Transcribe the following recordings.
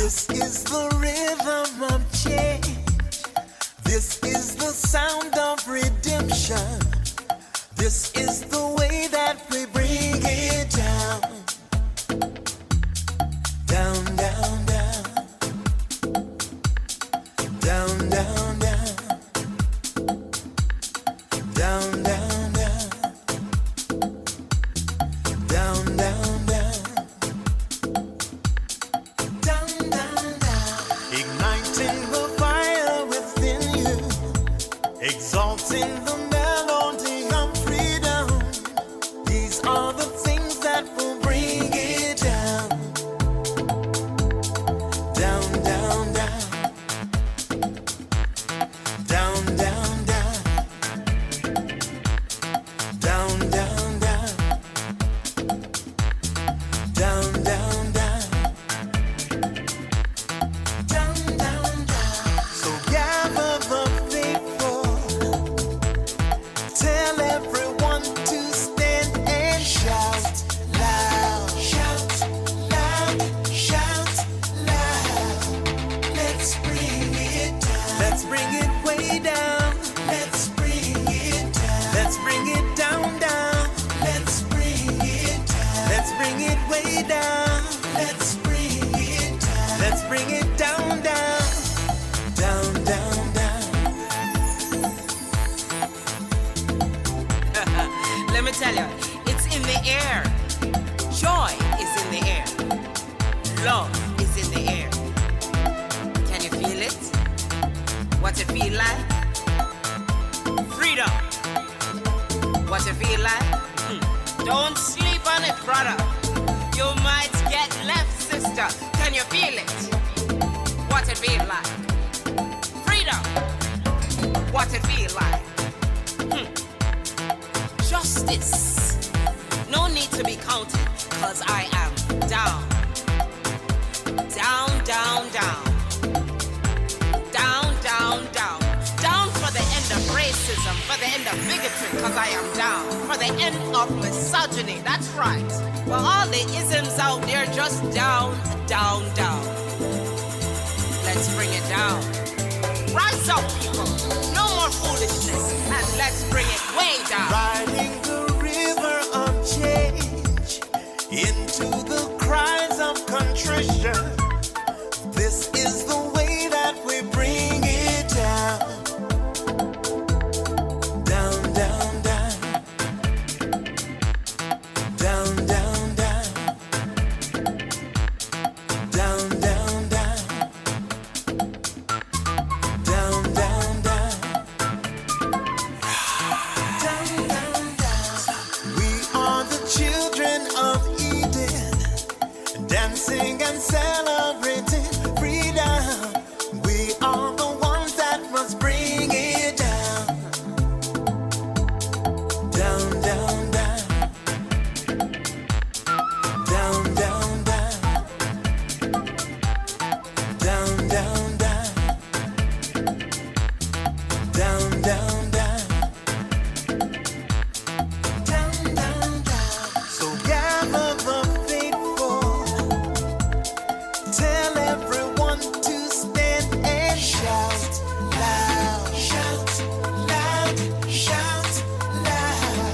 This is the rhythm of change. This is the sound of redemption. This is the way that we bring it down. Down, down, down. Down, down, down. Down, down, down. Down, down, down. Down, down, down. Igniting the fire within you. Exalting the melody of freedom. These are the things that will bring it down. Down, down, down. Down, down, down. Down, down, down. Down, down, down. Down, down, down. So gather the faithful. Tell everyone to stand and shout loud. Shout loud. Shout loud. Let's bring it down. Let's bring it way down. Let's bring it down. Let's bring it down, down. Let's bring it down. Let's bring it way down. Let's bring it down. Let's bring it down, down. Down, down, down. Let me tell you, it's in the air. Joy is in the air. Love is in the air. Can you feel it? What it feel like? Freedom. What it feel like? Don't sleep on it, brother. You might get left, sister. Can you feel it? What it feel like? Freedom. What it feel like? Justice. No need to be counted, cause I am down. Down, down, down. Down, down, down. Down for the end of racism, for the end of bigotry, cause I am down. For the end of misogyny, that's right. For all the isms out there, just down, down, down. Let's bring it down. Rise up, people. No more foolishness, and let's bring it way down. Riding the river of change into the cries of contrition. This is the way that we bring it down. Down, down, down. Down, down, down. Down, down, down. Down, down, down. Down, down, down. We are the children of Eden, dancing and celebrating freedom. We are the ones that must bring it down. Down, down, down. Down, down, down. Down, down, down. Down, down, down. Down, down, down. So gather the faithful. Tell everyone to stand and shout loud. Shout loud. Shout loud.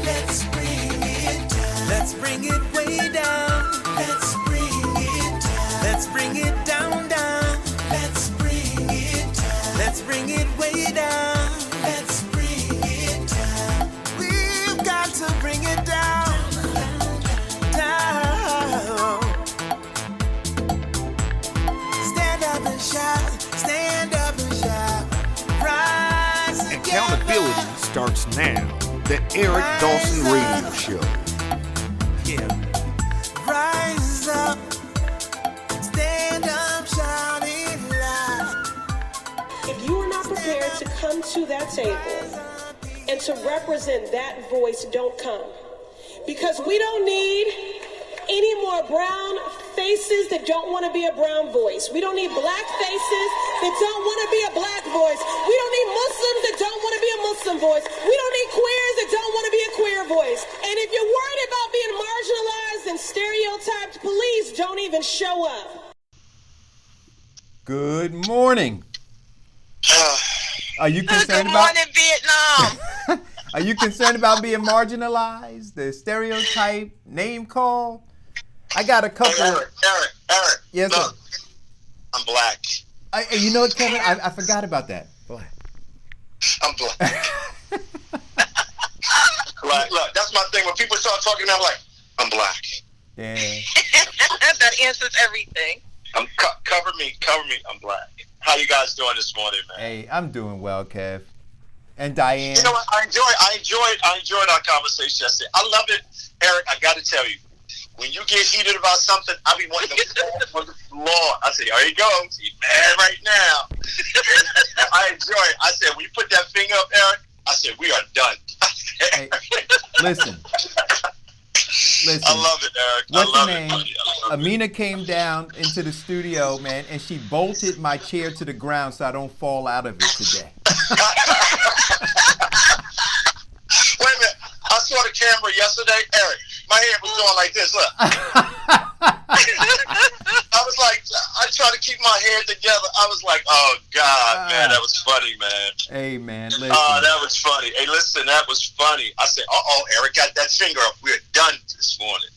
Let's bring it down. Let's bring it way down. Let's bring it down. Let's bring it down, down. Let's bring it down. Let's bring it way down. Let's bring it down. We've got to bring it down. Down. Stand up and shout. Stand up and shout. Rise together. Accountability starts now. The Eric Dawson Radio Show. Yeah. Rise up. Stand up, shout it loud. If you are not prepared to come to that table and to represent that voice, don't come. Because we don't need any more brown faces that don't want to be a brown voice. We don't need black faces that don't want to be a black voice. We don't need Muslims that don't want to be a Muslim voice. We don't need queers that don't want to be a queer voice. And if you're worried about being marginalized and stereotyped, please don't even show up. Good morning. Are you concerned Good about? morning, Vietnam. Are you concerned about being marginalized? The stereotype, name call? I got a couple. Hey, Eric. Yes, look, sir. I'm black. You know what, Kevin? I forgot about that. Black. I'm black. Look, that's my thing. When people start talking, I'm like, I'm black. Yeah. That answers everything. Cover me. I'm black. How you guys doing this morning, man? Hey, I'm doing well, Kev. And Diane. You know what? I enjoyed our conversation yesterday. I love it, Eric. I got to tell you, when you get heated about something, I be wanting to fall on the floor. I say, there you go. He's mad right now. I enjoy it. I said, when you put that finger up, Eric, I said, we are done. Hey, listen. I love it, Eric. What's I love her name? it, buddy. Amina came down into the studio, man, and she bolted my chair to the ground so I don't fall out of it today. Wait a minute. I saw the camera yesterday, Eric. My hand was going like this. Look. I was like, I tried to keep my head together. I was like, oh, God, man, that was funny, man. Hey, man, listen. Oh, that was funny. Hey, listen, that was funny. I said, Eric got that finger up. We're done this morning.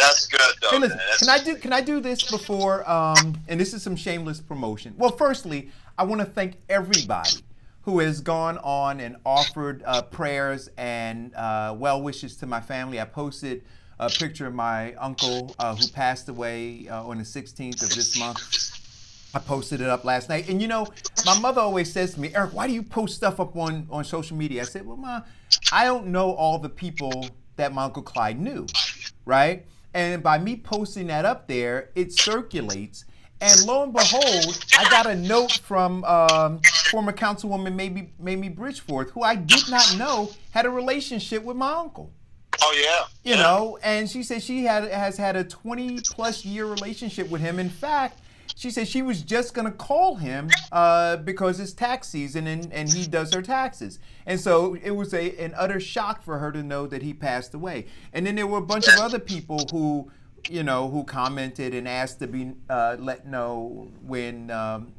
That's good, though, Hey, listen, man. can I do this before, and this is some shameless promotion. Well, firstly, I want to thank everybody who has gone on and offered prayers and well wishes to my family. I posted a picture of my uncle who passed away on the 16th of this month. I posted it up last night. And you know, my mother always says to me, Eric, why do you post stuff up on social media? I said, well, Ma, I don't know all the people that my Uncle Clyde knew, right? And by me posting that up there, it circulates. And lo and behold, I got a note from former Councilwoman Mamie Bridgeforth, who I did not know had a relationship with my uncle. Oh, yeah. You know, and she said she has had a 20-plus year relationship with him. In fact, she said she was just going to call him because it's tax season and he does her taxes. And so it was an utter shock for her to know that he passed away. And then there were a bunch of other people who commented and asked to be let know when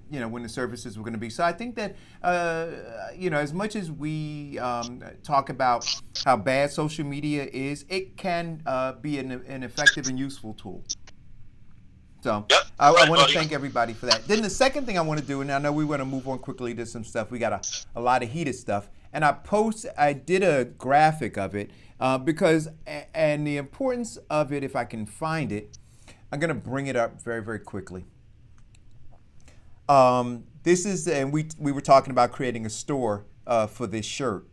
when the services were going to be. So I think that as much as we talk about how bad social media is, it can be an effective and useful tool. So I want to thank everybody for that. Then the second thing I want to do, and I know we want to move on quickly to some stuff. We got a lot of heated stuff, and I did a graphic of it. Because the importance of it, if I can find it, I'm going to bring it up very, very quickly. This is, and we were talking about creating a store for this shirt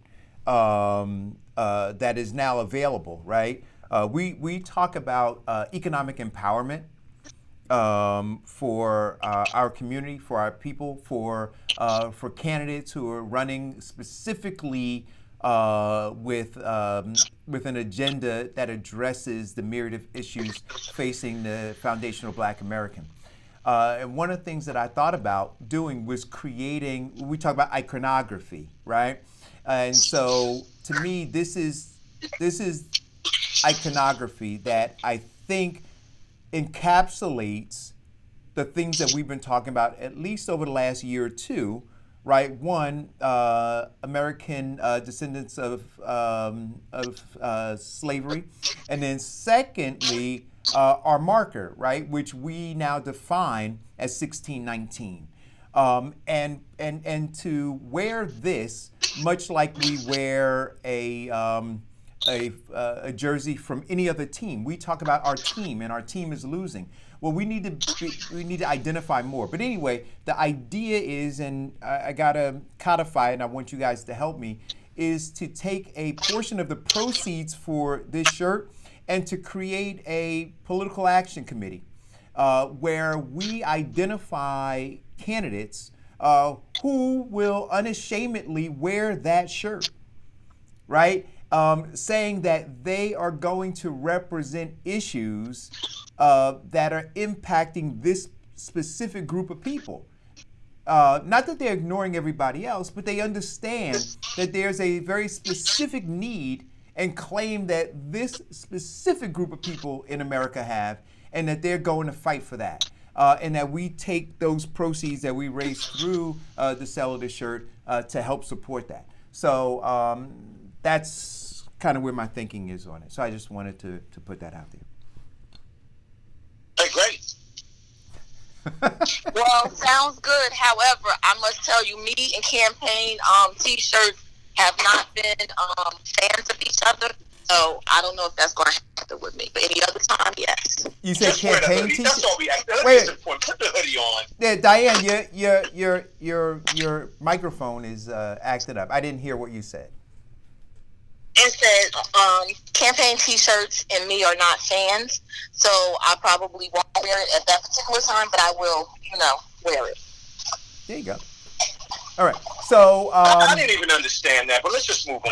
that is now available, right? We talk about economic empowerment for our community, for our people, for candidates who are running specifically with an agenda that addresses the myriad of issues facing the foundational Black American. And one of the things that I thought about doing was creating, we talk about iconography, right? And so to me, this is iconography that I think encapsulates the things that we've been talking about at least over the last year or two. Right, one, American descendants of slavery, and then secondly, our marker, right, which we now define as 1619, and to wear this, much like we wear a jersey from any other team. We talk about our team, and our team is losing. Well, we need to identify more. But anyway, the idea is, and I gotta codify it, and I want you guys to help me, is to take a portion of the proceeds for this shirt and to create a political action committee where we identify candidates who will unashamedly wear that shirt, right? Saying that they are going to represent issues that are impacting this specific group of people. Not that they're ignoring everybody else, but they understand that there's a very specific need and claim that this specific group of people in America have, and that they're going to fight for that. and that we take those proceeds that we raise through the sale of the shirt to help support that. So that's kind of where my thinking is on it. So I just wanted to put that out there. Hey, great. Well, sounds good. However, I must tell you, me and campaign T-shirts have not been fans of each other. So I don't know if that's going to happen with me. But any other time, yes. You said Just wear the campaign hoodie. T-shirt? That's all we ask. The hoodie Wait. is important. Put the hoodie on. Yeah, Diane, your microphone is acted up. I didn't hear what you said. It said campaign T-shirts and me are not fans, so I probably won't wear it at that particular time, but I will, wear it. There you go. All right. So I didn't even understand that, but let's just move on.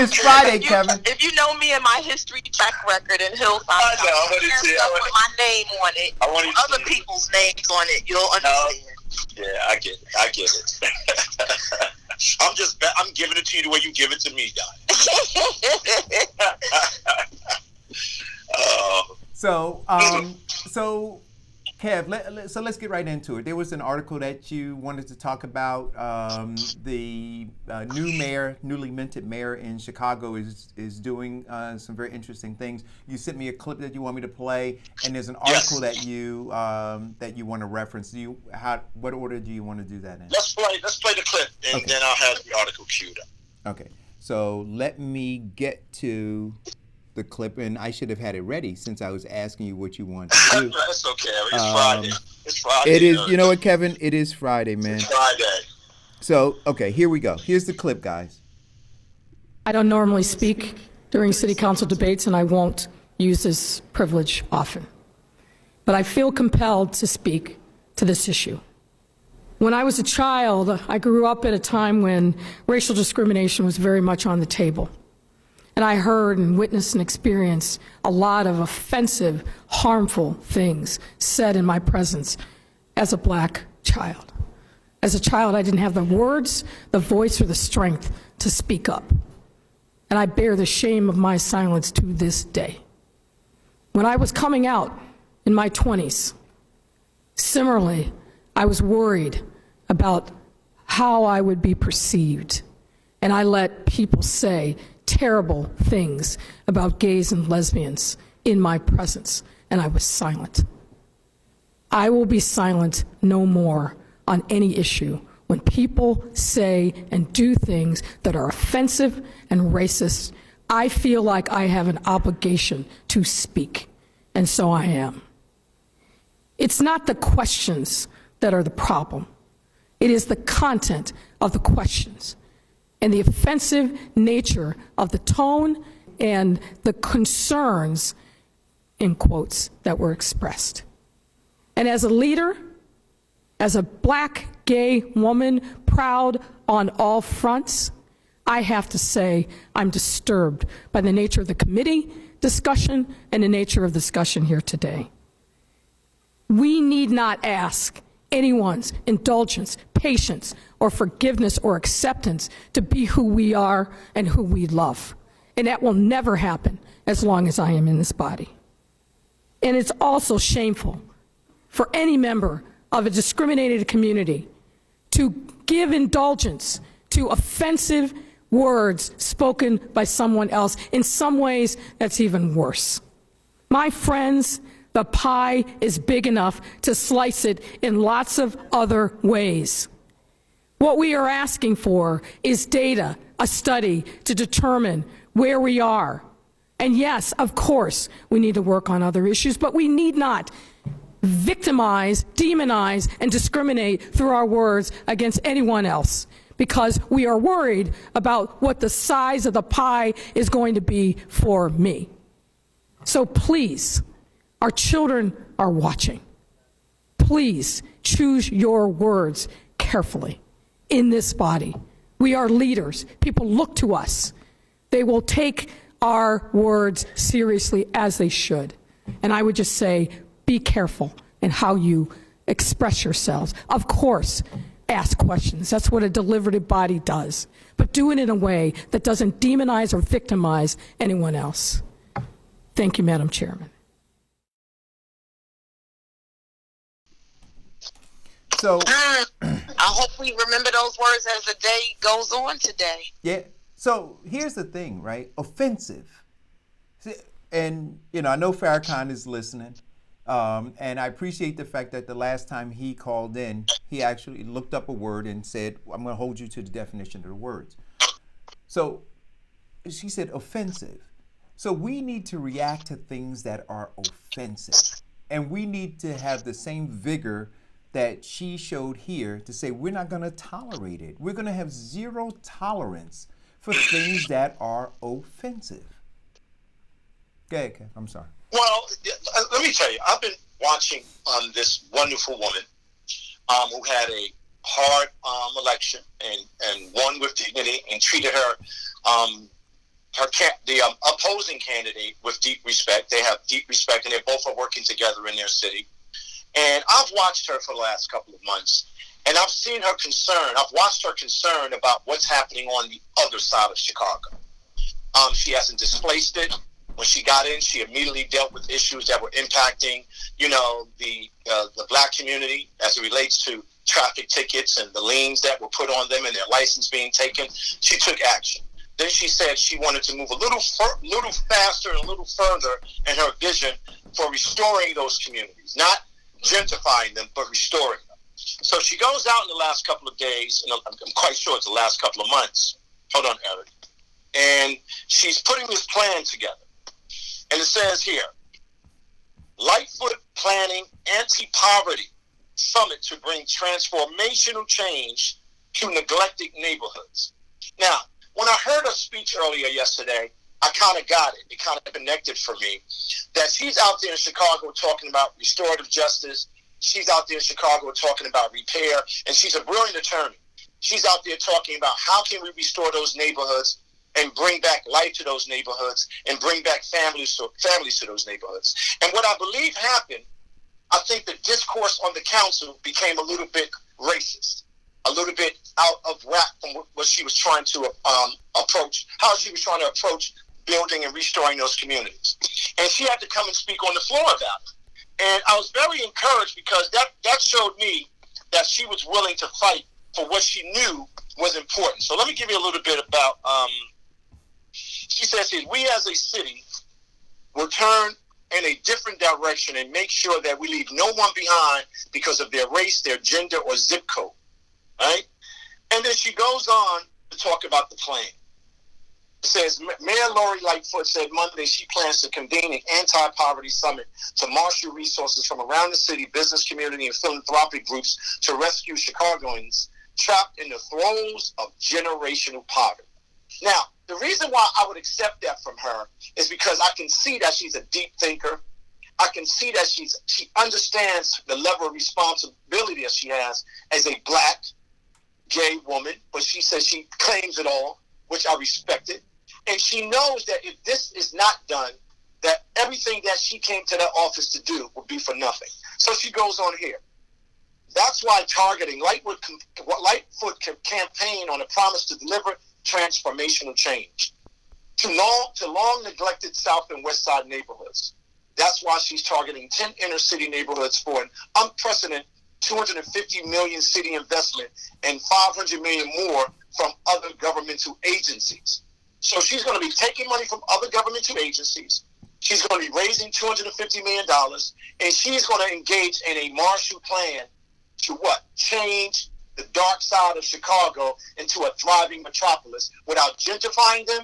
it's Friday, Kevin. If you know me and my history track record in Hillside, I know, but there's it's stuff with my name on it, I want you to other see people's names on it. You'll understand. Yeah, I get it. I'm giving it to you the way you give it to me, guys. So Kev, so let's get right into it. There was an article that you wanted to talk about. The newly minted mayor in Chicago is doing some very interesting things. You sent me a clip that you want me to play, and there's an article that you want to reference. What order do you want to do that in? Let's play the clip, and then I'll have the article queued up. Okay. So let me get to the clip, and I should have had it ready since I was asking you what you wanted to do. That's okay. It's Friday. It's Friday. It is. You know what, Kevin? It is Friday, man. It's Friday. So, okay, here we go. Here's the clip, guys. I don't normally speak during city council debates, and I won't use this privilege often. But I feel compelled to speak to this issue. When I was a child, I grew up at a time when racial discrimination was very much on the table. And I heard and witnessed and experienced a lot of offensive, harmful things said in my presence as a black child. As a child, I didn't have the words, the voice, or the strength to speak up. And I bear the shame of my silence to this day. When I was coming out in my 20s, similarly, I was worried about how I would be perceived. And I let people say terrible things about gays and lesbians in my presence, and I was silent. I will be silent no more on any issue when people say and do things that are offensive and racist. I feel like I have an obligation to speak, and so I am. It's not the questions that are the problem. It is the content of the questions and the offensive nature of the tone and the concerns, in quotes, that were expressed. And as a leader, as a black gay woman, proud on all fronts, I have to say I'm disturbed by the nature of the committee discussion and the nature of the discussion here today. We need not ask anyone's indulgence, patience, or forgiveness or acceptance to be who we are and who we love. And that will never happen as long as I am in this body. And it's also shameful for any member of a discriminated community to give indulgence to offensive words spoken by someone else. In some ways, that's even worse. My friends, the pie is big enough to slice it in lots of other ways. What we are asking for is data, a study to determine where we are. And yes, of course, we need to work on other issues, but we need not victimize, demonize, and discriminate through our words against anyone else, because we are worried about what the size of the pie is going to be for me. So please, our children are watching. Please choose your words carefully in this body. We are leaders. People look to us. They will take our words seriously, as they should. And I would just say, be careful in how you express yourselves. Of course, ask questions. That's what a deliberative body does. But do it in a way that doesn't demonize or victimize anyone else. Thank you, Madam Chairman. So I hope we remember those words as the day goes on today. yeah. So here's the thing, right? Offensive. And, I know Farrakhan is listening. And I appreciate the fact that the last time he called in, he actually looked up a word and said, I'm going to hold you to the definition of the words. So she said offensive. So we need to react to things that are offensive. And we need to have the same vigor that she showed here to say we're not going to tolerate it. We're going to have zero tolerance for things that are offensive. Go ahead, Kev. I'm sorry. Well, let me tell you, I've been watching this wonderful woman who had a hard election and won with dignity and treated the opposing candidate with deep respect. They have deep respect, and they both are working together in their city. And I've watched her for the last couple of months, and I've seen her concern. I've watched her concern about what's happening on the other side of Chicago. She hasn't displaced it. When she got in, she immediately dealt with issues that were impacting, the black community as it relates to traffic tickets and the liens that were put on them and their license being taken. She took action. Then she said she wanted to move a little faster and a little further in her vision for restoring those communities, not gentrifying them, but restoring them. So she goes out in the last couple of days, and I'm quite sure it's the last couple of months. Hold on, Eric. And she's putting this plan together. And it says here, Lightfoot planning anti-poverty summit to bring transformational change to neglected neighborhoods. Now, when I heard her speech earlier yesterday, I kind of got it. It kind of connected for me that she's out there in Chicago talking about restorative justice. She's out there in Chicago talking about repair, and she's a brilliant attorney. She's out there talking about how can we restore those neighborhoods and bring back life to those neighborhoods and bring back families to those neighborhoods. And what I believe happened, I think the discourse on the council became a little bit racist, a little bit out of whack from what she was trying to approach building and restoring those communities. And she had to come and speak on the floor about it. And I was very encouraged because that showed me that she was willing to fight for what she knew was important. So let me give you a little bit about, she says here, we as a city will turn in a different direction and make sure that we leave no one behind because of their race, their gender, or zip code, right? And then she goes on to talk about the plan. It says, Mayor Lori Lightfoot said Monday she plans to convene an anti-poverty summit to marshal resources from around the city, business community, and philanthropic groups to rescue Chicagoans trapped in the throes of generational poverty. Now, the reason why I would accept that from her is because I can see that she's a deep thinker. I can see that she understands the level of responsibility that she has as a black, gay woman, but she says she claims it all, which I respect it. And she knows that if this is not done, that everything that she came to that office to do will be for nothing. So she goes on here. That's why targeting Lightfoot campaign on a promise to deliver transformational change to long neglected South and West Side neighborhoods. That's why she's targeting 10 inner city neighborhoods for an unprecedented $250 million city investment and $500 million more from other governmental agencies. So she's going to be taking money from other governmental agencies. She's going to be raising $250 million, and she's going to engage in a Marshall Plan to what? Change the dark side of Chicago into a thriving metropolis without gentrifying them,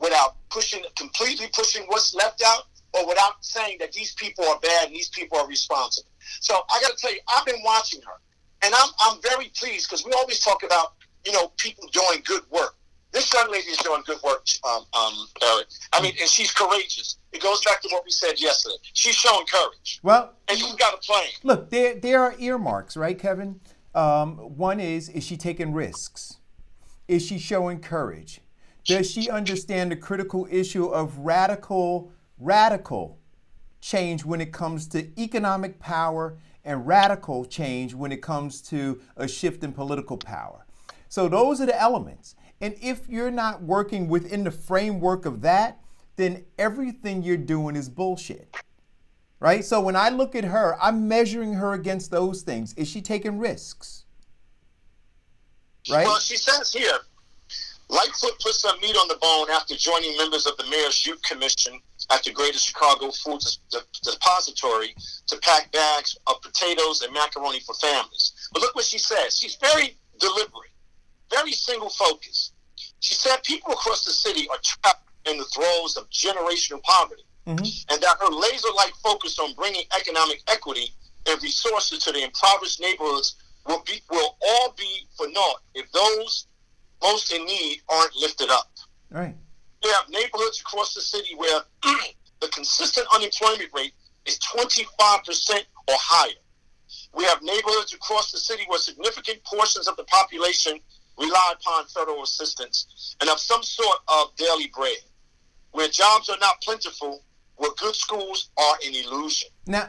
without completely pushing what's left out, or without saying that these people are bad and these people are responsible. So I got to tell you, I've been watching her, and I'm very pleased because we always talk about, people doing good work. This young lady is doing good work, Eric. I mean, and she's courageous. It goes back to what we said yesterday. She's showing courage. Well, and you've got a plan. Look, there are earmarks, right, Kevin? One is she taking risks? Is she showing courage? Does she understand the critical issue of radical change when it comes to economic power and radical change when it comes to a shift in political power? So those are the elements. And if you're not working within the framework of that, then everything you're doing is bullshit. right? So when I look at her, I'm measuring her against those things. Is she taking risks? Right? Well, she says here, Lightfoot put some meat on the bone after joining members of the Mayor's Youth Commission at the Greater Chicago Food Depository to pack bags of potatoes and macaroni for families. But look what she says. She's very deliberate, very single-focused. She said people across the city are trapped in the throes of generational poverty, and that her laser-like focus on bringing economic equity and resources to the impoverished neighborhoods will all be for naught if those most in need aren't lifted up. Right. We have neighborhoods across the city where the consistent unemployment rate is 25% or higher. We have neighborhoods across the city where significant portions of the population rely upon federal assistance and of some sort of daily bread, where jobs are not plentiful, where good schools are an illusion. Now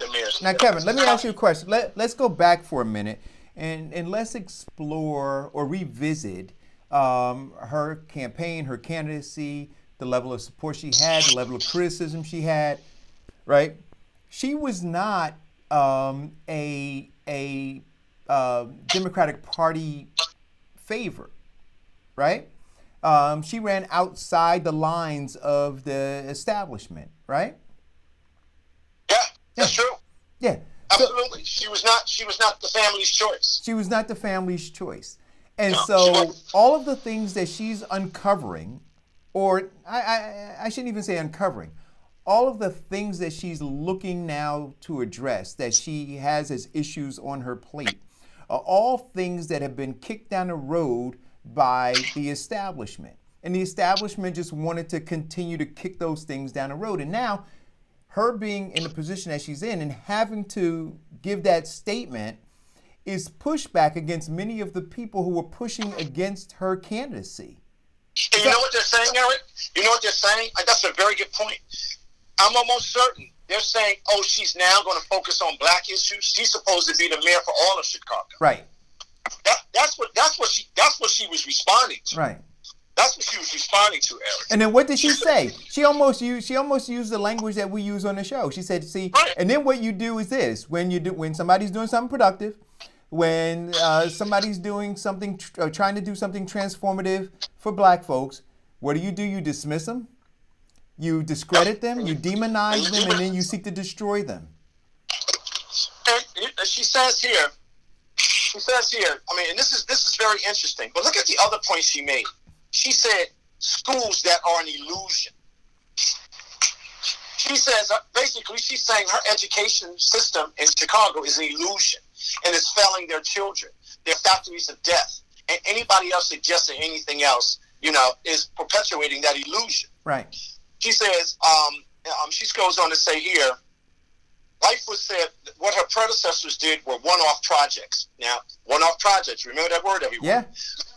Kevin, let me ask you a question. Let's go back for a minute and let's explore or revisit her campaign, her candidacy, the level of support she had, the level of criticism she had, right? She was not a Democratic Party favorite, right? She ran outside the lines of the establishment, right? Yeah, that's true. Yeah. Absolutely. She was not the family's choice. She was not the family's choice. And so all of the things that she's uncovering, or I shouldn't even say uncovering, all of the things that she's looking now to address, that she has as issues on her plate, are all things that have been kicked down the road by the establishment. And the establishment just wanted to continue to kick those things down the road. And now, her being in the position that she's in and having to give that statement is pushback against many of the people who were pushing against her candidacy. And you know what they're saying, Eric? You know what they're saying? That's a very good point. I'm almost certain they're saying, oh, she's now going to focus on black issues. She's supposed to be the mayor for all of Chicago. Right. That's what she was responding to. Right. That's what she was responding to, Eric. And then what did she say? She almost used the language that we use on the show. She said, "See," right. And then what you do is this: when somebody's doing something productive, when somebody's doing something, trying to do something transformative for black folks, what do? You dismiss them, you discredit them, you demonize them, and then you seek to destroy them. And she says here, I mean, and this is very interesting. But look at the other point she made. She said schools that are an illusion. She says, basically, she's saying her education system in Chicago is an illusion and it's failing their children. They're factories of death. And anybody else suggesting anything else, is perpetuating that illusion. Right. She says, she goes on to say here, Lightfoot said what her predecessors did were one-off projects. Now, one-off projects, remember that word, everyone? Yeah.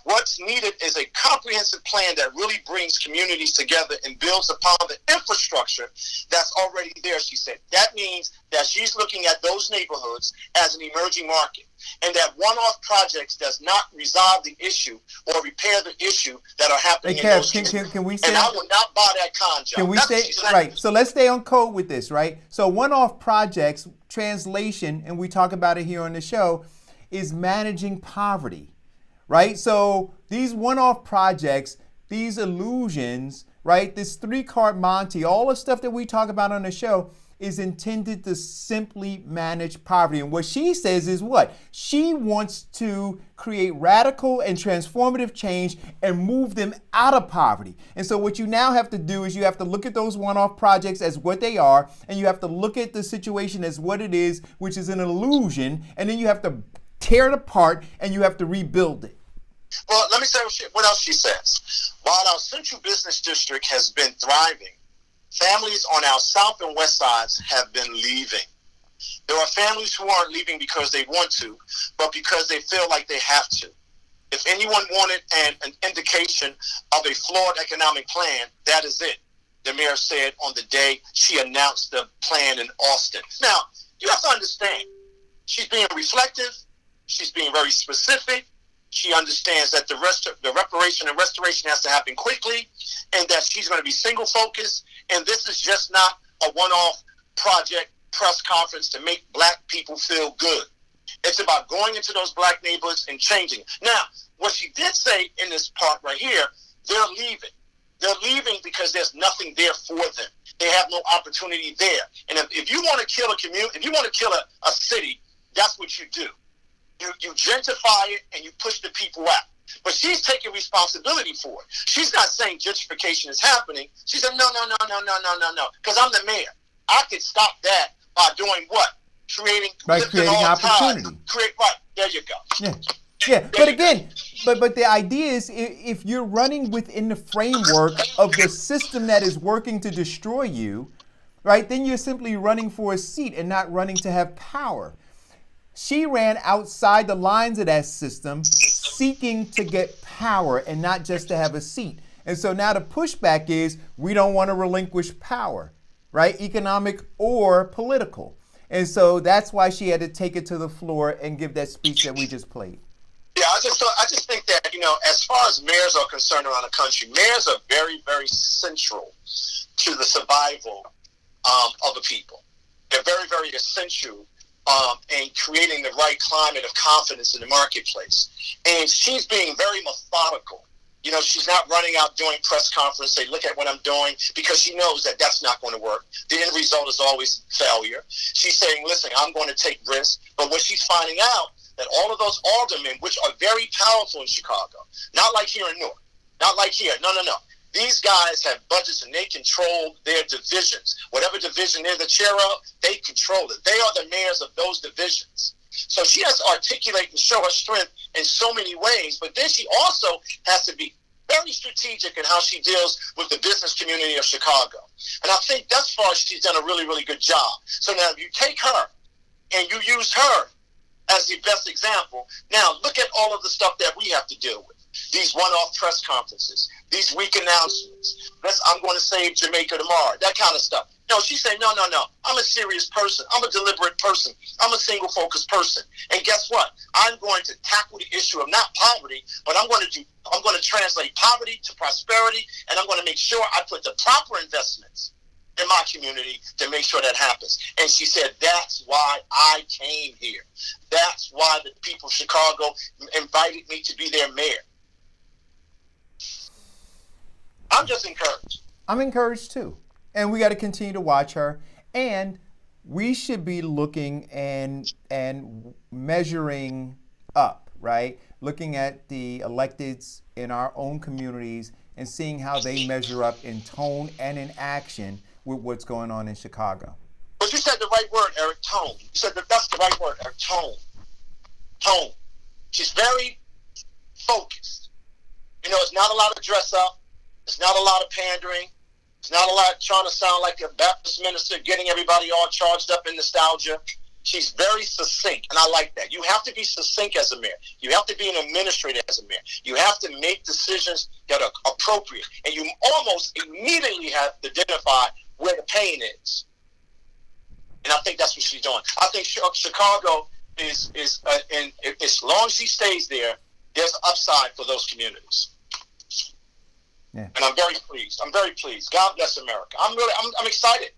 What's needed is a comprehensive plan that really brings communities together and builds upon the infrastructure that's already there, she said. That means that she's looking at those neighborhoods as an emerging market, and that one-off projects does not resolve the issue or repair the issue that are happening in those communities. Can we say, and I will not buy that con, John. Can we say, right, so let's stay on code with this, right? So one-off projects, translation, and we talk about it here on the show, is managing poverty. Right? So these one-off projects, these illusions, right? This three-card Monty, all the stuff that we talk about on the show is intended to simply manage poverty. And what she says is what? She wants to create radical and transformative change and move them out of poverty. And so what you now have to do is you have to look at those one-off projects as what they are, and you have to look at the situation as what it is, which is an illusion, and then you have to tear it apart and you have to rebuild it. Well, let me say what else she says. While our central business district has been thriving, families on our south and west sides have been leaving. There are families who aren't leaving because they want to, but because they feel like they have to. If anyone wanted an indication of a flawed economic plan, that is it, the mayor said on the day she announced the plan in Austin. Now, you have to understand, she's being reflective, she's being very specific. She understands that the reparation and restoration has to happen quickly, and that she's going to be single-focused, and this is just not a one-off project press conference to make black people feel good. It's about going into those black neighborhoods and changing it. Now, what she did say in this part right here, they're leaving. They're leaving because there's nothing there for them. They have no opportunity there. And if you want to kill a community, if you want to kill a city, that's what you do. You gentrify it and you push the people out. But she's taking responsibility for it. She's not saying gentrification is happening. She said, no, because I'm the mayor. I could stop that by doing what? Creating opportunity. Right, there you go. Yeah, but again, but the idea is if you're running within the framework of the system that is working to destroy you, right, then you're simply running for a seat and not running to have power. She ran outside the lines of that system, seeking to get power and not just to have a seat. And so now the pushback is we don't want to relinquish power, right, economic or political. And so that's why she had to take it to the floor and give that speech that we just played. Yeah, I just think that, as far as mayors are concerned around the country, mayors are very, very central to the survival of the people. They're very, very essential in creating the right climate of confidence in the marketplace. And she's being very methodical. She's not running out doing press conference, say, look at what I'm doing, because she knows that that's not going to work. The end result is always failure. She's saying, listen, I'm going to take risks. But what she's finding out, that all of those aldermen, which are very powerful in Chicago, not like here in Newark, not like here, no. These guys have budgets and they control their divisions. Whatever division they're the chair of, they control it. They are the mayors of those divisions. So she has to articulate and show her strength in so many ways, but then she also has to be very strategic in how she deals with the business community of Chicago. And I think thus far she's done a really, really good job. So now if you take her and you use her as the best example, now look at all of the stuff that we have to deal with. These one-off press conferences, these weak announcements. I'm going to save Jamaica tomorrow, that kind of stuff. No, she said, no. I'm a serious person. I'm a deliberate person. I'm a single-focused person. And guess what? I'm going to tackle the issue of not poverty, but I'm going to translate poverty to prosperity, and I'm going to make sure I put the proper investments in my community to make sure that happens. And she said, that's why I came here. That's why the people of Chicago invited me to be their mayor. I'm just encouraged. I'm encouraged too. And we got to continue to watch her. And we should be looking and measuring up, right? Looking at the electeds in our own communities and seeing how they measure up in tone and in action with what's going on in Chicago. But you said the right word, Eric, tone. You said that's the right word, Eric, tone. Tone. She's very focused. It's not a lot of dress up. It's not a lot of pandering. It's not a lot of trying to sound like a Baptist minister, getting everybody all charged up in nostalgia. She's very succinct, and I like that. You have to be succinct as a mayor. You have to be an administrator as a mayor. You have to make decisions that are appropriate, and you almost immediately have to identify where the pain is. And I think that's what she's doing. I think Chicago is and as long as she stays there, there's an upside for those communities. Yeah. And I'm very pleased. God bless America. I'm excited.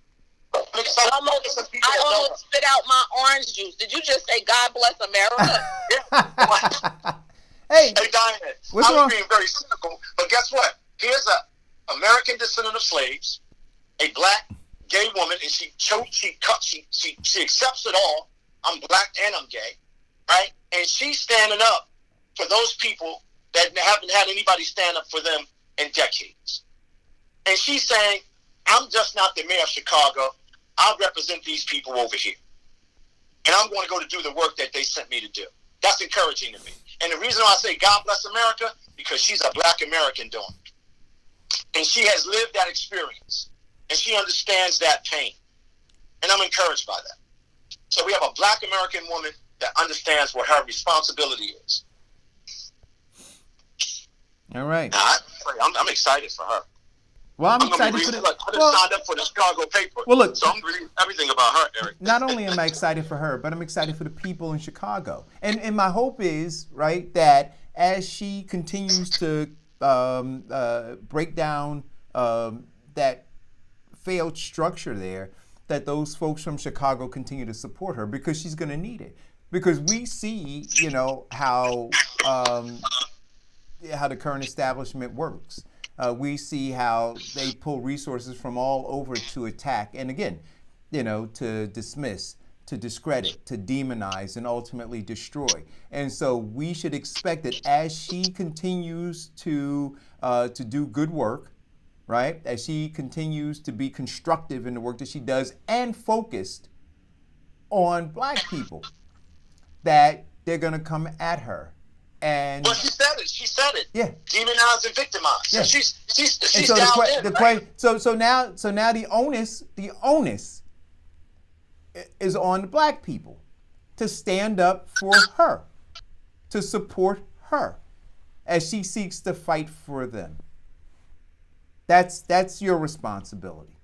I'm excited. I almost spit out my orange juice. Did you just say God bless America? Yeah. Hey, Diane, what's I wrong? was being very cynical, but guess what? Here's a American descendant of slaves, a black gay woman, and she accepts it all. I'm black and I'm gay, right? And she's standing up for those people that haven't had anybody stand up for them in decades. And she's saying, I'm just not the mayor of Chicago. I represent these people over here. And I'm going to go to do the work that they sent me to do. That's encouraging to me. And the reason why I say God bless America, because she's a black American doing it. And she has lived that experience. And she understands that pain. And I'm encouraged by that. So we have a black American woman that understands what her responsibility is. All right. I'm excited for her. Well, I'm excited for I signed up for the Chicago paper. Well, look, so I'm reading everything about her, Eric. Not only am I excited for her, but I'm excited for the people in Chicago. And my hope is, right, that as she continues to break down that failed structure there, that those folks from Chicago continue to support her, because she's going to need it. Because we see, how the current establishment works. We see how they pull resources from all over to attack, and again, to dismiss, to discredit, to demonize, and ultimately destroy. And so we should expect that as she continues to do good work, right? As she continues to be constructive in the work that she does and focused on Black people, that they're going to come at her. And well, she said it. She said it. Yeah. Demonized and victimized. Yeah. So she's and so down right? So now the onus is on the Black people to stand up for her, to support her as she seeks to fight for them. That's your responsibility.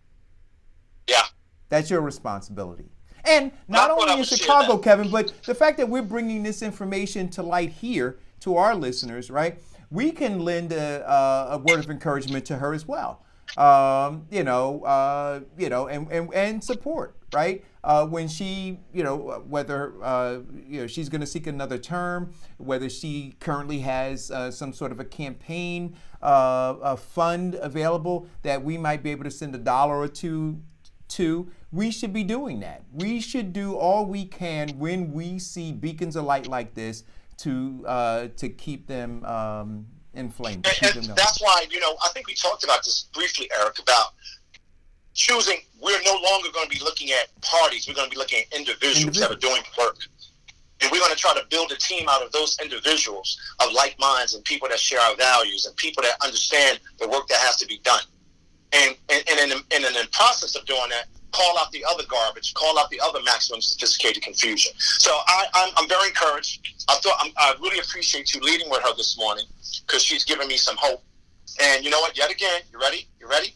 Yeah. That's your responsibility. And not only in Chicago, Kevin, but the fact that we're bringing this information to light here to our listeners, right? We can lend a word of encouragement to her as well. And support, right? When she, whether she's going to seek another term, whether she currently has some sort of a campaign a fund available that we might be able to send $1 or $2 to, we should be doing that. We should do all we can when we see beacons of light like this to keep them inflamed. And that's why, I think we talked about this briefly, Eric, about choosing. We're no longer going to be looking at parties. We're going to be looking at individuals that are doing work. And we're going to try to build a team out of those individuals of like minds and people that share our values and people that understand the work that has to be done. And in the process of doing that, call out the other garbage, call out the other maximum sophisticated confusion. So I'm very encouraged. I really appreciate you leading with her this morning, because she's given me some hope. And you know what? Yet again, you ready? You ready?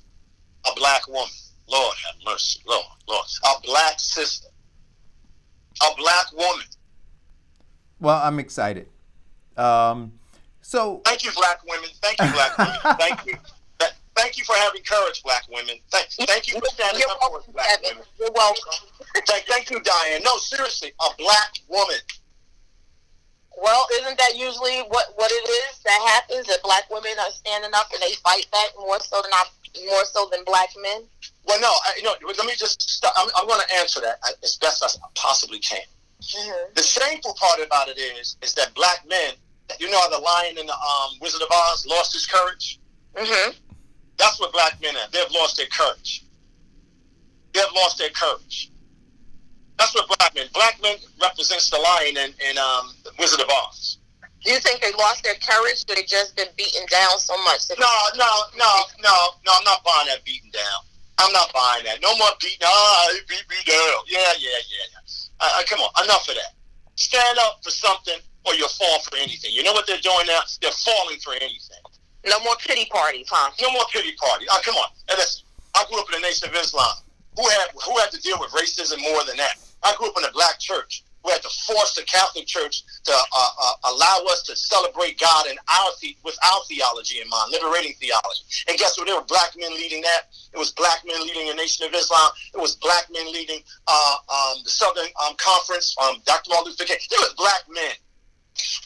A Black woman. Lord have mercy. Lord. A Black sister. A Black woman. Well, I'm excited. So thank you, Black women. Thank you, Black women. Thank you. Thank you for having courage, Black women. Thank you for standing up for us, Black women. You're welcome. Thank you, Diane. No, seriously, a Black woman. Well, isn't that usually what it is that happens? That Black women are standing up and they fight back more so than Black men? Well, no. Let me just stop. I'm going to answer that as best as I possibly can. Mm-hmm. The shameful part about it is that Black men, the lion in the Wizard of Oz lost his courage. Mm-hmm. That's what Black men are. They've lost their courage. They've lost their courage. That's what Black men represents the lion in the Wizard of Oz. Do you think they lost their courage, or they just been beaten down so much? No, I'm not buying that beaten down. I'm not buying that. No more beating. He beat me down. Yeah. Come on, enough of that. Stand up for something, or you'll fall for anything. You know what they're doing now? They're falling for anything. No more pity parties, huh? No more pity parties. Come on. And listen, I grew up in the Nation of Islam. Who had to deal with racism more than that? I grew up in a Black church who had to force the Catholic Church to allow us to celebrate God with our theology in mind, liberating theology. And guess what? There were Black men leading that. It was Black men leading the Nation of Islam. It was Black men leading the Southern Conference, Dr. Martin Luther King. It was Black men.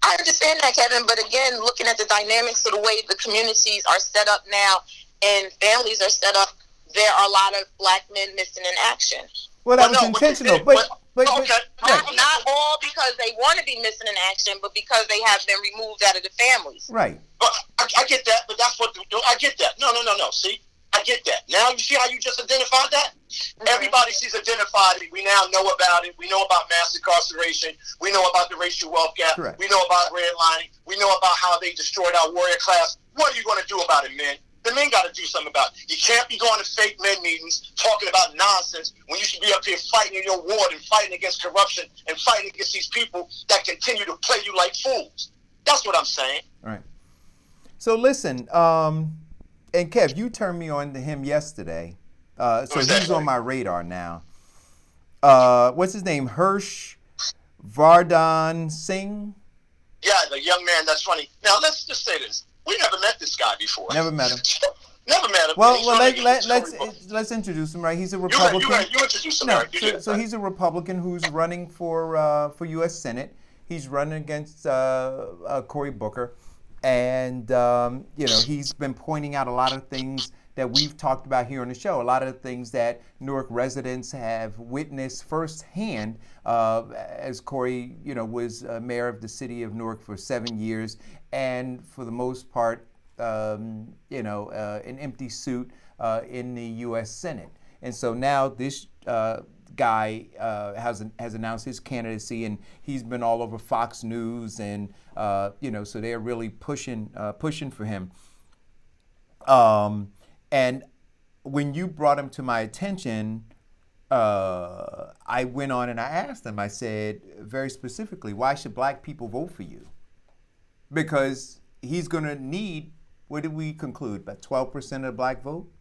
I understand that, Kevin, but again, looking at the dynamics of the way the communities are set up now and families are set up, there are a lot of Black men missing in action. Well, that was intentional, but okay. Not all because they want to be missing in action, but because they have been removed out of the families. Right. But I get that, but that's what I get that. No. See, I get that. Now you see how you just identified that? Mm-hmm. Everybody sees identified it. We now know about it. We know about mass incarceration. We know about the racial wealth gap. Correct. We know about redlining. We know about how they destroyed our warrior class. What are you going to do about it, men? The men got to do something about it. You can't be going to fake men meetings talking about nonsense when you should be up here fighting in your ward and fighting against corruption and fighting against these people that continue to play you like fools. That's what I'm saying. All right. So listen, and Kev, you turned me on to him yesterday. So he's on my radar now. What's his name? Hirsch Vardhan Singh? Yeah, the young man. That's funny. Now, let's just say this. We never met this guy before. Never met him. Never met him. Well, let's introduce him. Right, he's a Republican. You introduce him. No, so he's a Republican who's running for U.S. Senate. He's running against Cory Booker, and he's been pointing out a lot of things that we've talked about here on the show. A lot of the things that Newark residents have witnessed firsthand, as Cory, was mayor of the city of Newark for 7 years, and for the most part, an empty suit in the U.S. Senate. And so now this guy has announced his candidacy, and he's been all over Fox News, and so they're really pushing for him. And when you brought him to my attention, I went on and I asked him. I said very specifically, why should black people vote for you? Because he's going to need, what did we conclude, about 12% of the black vote,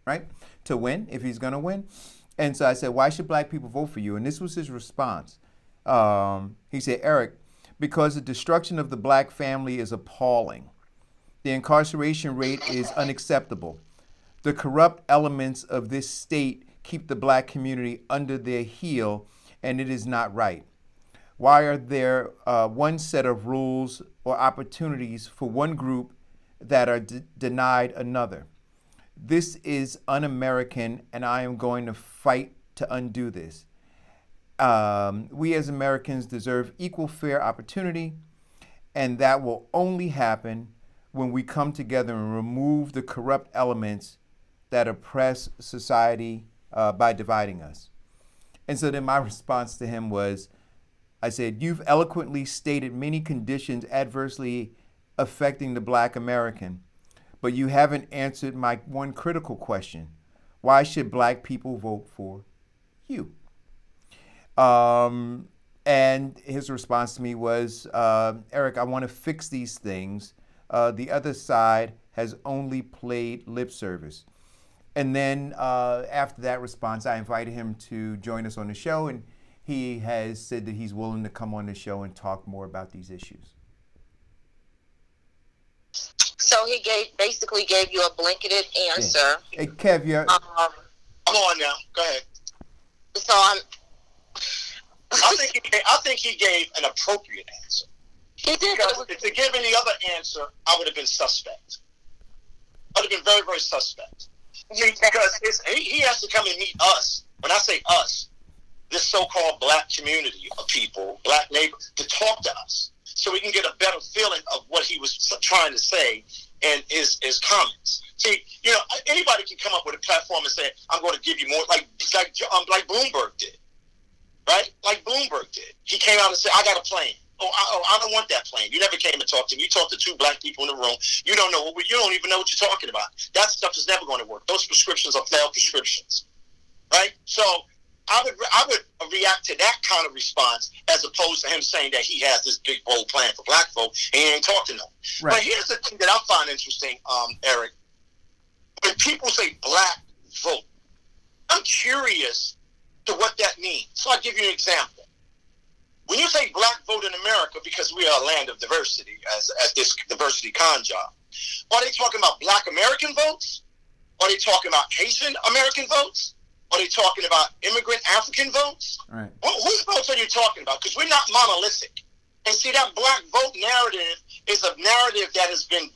right, to win, if he's going to win. And so I said, why should black people vote for you? And this was his response. He said, Eric, because the destruction of the black family is appalling. The incarceration rate is unacceptable. The corrupt elements of this state keep the black community under their heel, and it is not right. Why are there one set of rules or opportunities for one group that are denied another? This is un-American, and I am going to fight to undo this. We as Americans deserve equal fair opportunity, and that will only happen when we come together and remove the corrupt elements that oppress society by dividing us. And so then my response to him was, I said, you've eloquently stated many conditions adversely affecting the black American, but you haven't answered my one critical question. Why should black people vote for you? And his response to me was, Eric, I want to fix these things. The other side has only played lip service. And then after that response, I invited him to join us on the show, and he has said that he's willing to come on the show and talk more about these issues. So he basically gave you a blanketed answer. Yeah. Hey, Kev, you're... I'm on now. Go ahead. So I think he gave an appropriate answer. He did. Because if he gave any other answer, I would have been suspect. I would have been very, very suspect. Because he has to come and meet us. When I say us, this so-called black community of people, black neighbors, to talk to us, so we can get a better feeling of what he was trying to say and his comments. See, anybody can come up with a platform and say, "I'm going to give you more," like Bloomberg did, right? Like Bloomberg did. He came out and said, "I got a plane." I don't want that plane. You never came and talked to me. You talked to two black people in the room. You don't know. You don't even know what you're talking about. That stuff is never going to work. Those prescriptions are failed prescriptions, right? So I would react to that kind of response as opposed to him saying that he has this big bold plan for black folk and he ain't talking to them. Right. But here's the thing that I find interesting, Eric. When people say black vote, I'm curious to what that means. So I'll give you an example. When you say black vote in America, because we are a land of diversity, as this diversity con job, are they talking about black American votes? Are they talking about Haitian American votes? Are they talking about immigrant African votes? Right. Whose votes are you talking about? Because we're not monolithic. And see, that black vote narrative is a narrative that has been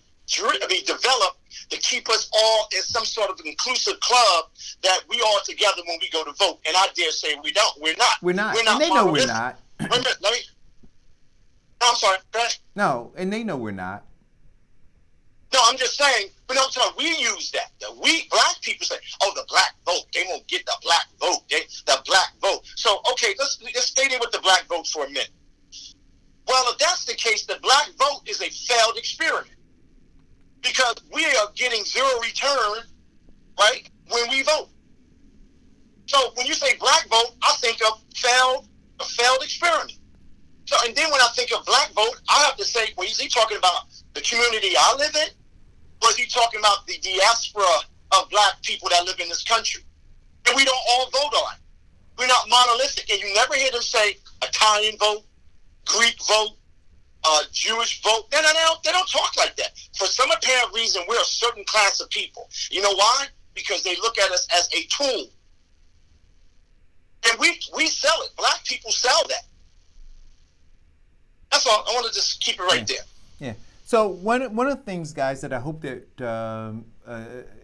developed to keep us all in some sort of inclusive club that we all together when we go to vote. And I dare say we don't. We're not. We're not. We're not. And they know we're not. Wait a minute, No, I'm sorry. Go ahead. No, and they know we're not. No, I'm just saying, but no, we use that. We black people say, "Oh, the black vote. They won't get the black vote. The black vote." So, okay, let's stay there with the black vote for a minute. Well, if that's the case, the black vote is a failed experiment because we are getting zero return, right, when we vote. So when you say black vote, I think of a failed experiment. So, and then when I think of black vote, I have to say, well, is he talking about the community I live in? Or is he talking about the diaspora of black people that live in this country? And we don't all vote on it. We're not monolithic. And you never hear them say Italian vote, Greek vote, Jewish vote. They don't talk like that. For some apparent reason, we're a certain class of people. You know why? Because they look at us as a tool. And we sell it. Black people sell that. That's all. I want to just keep it right there. Yeah. So one of the things, guys, that I hope that,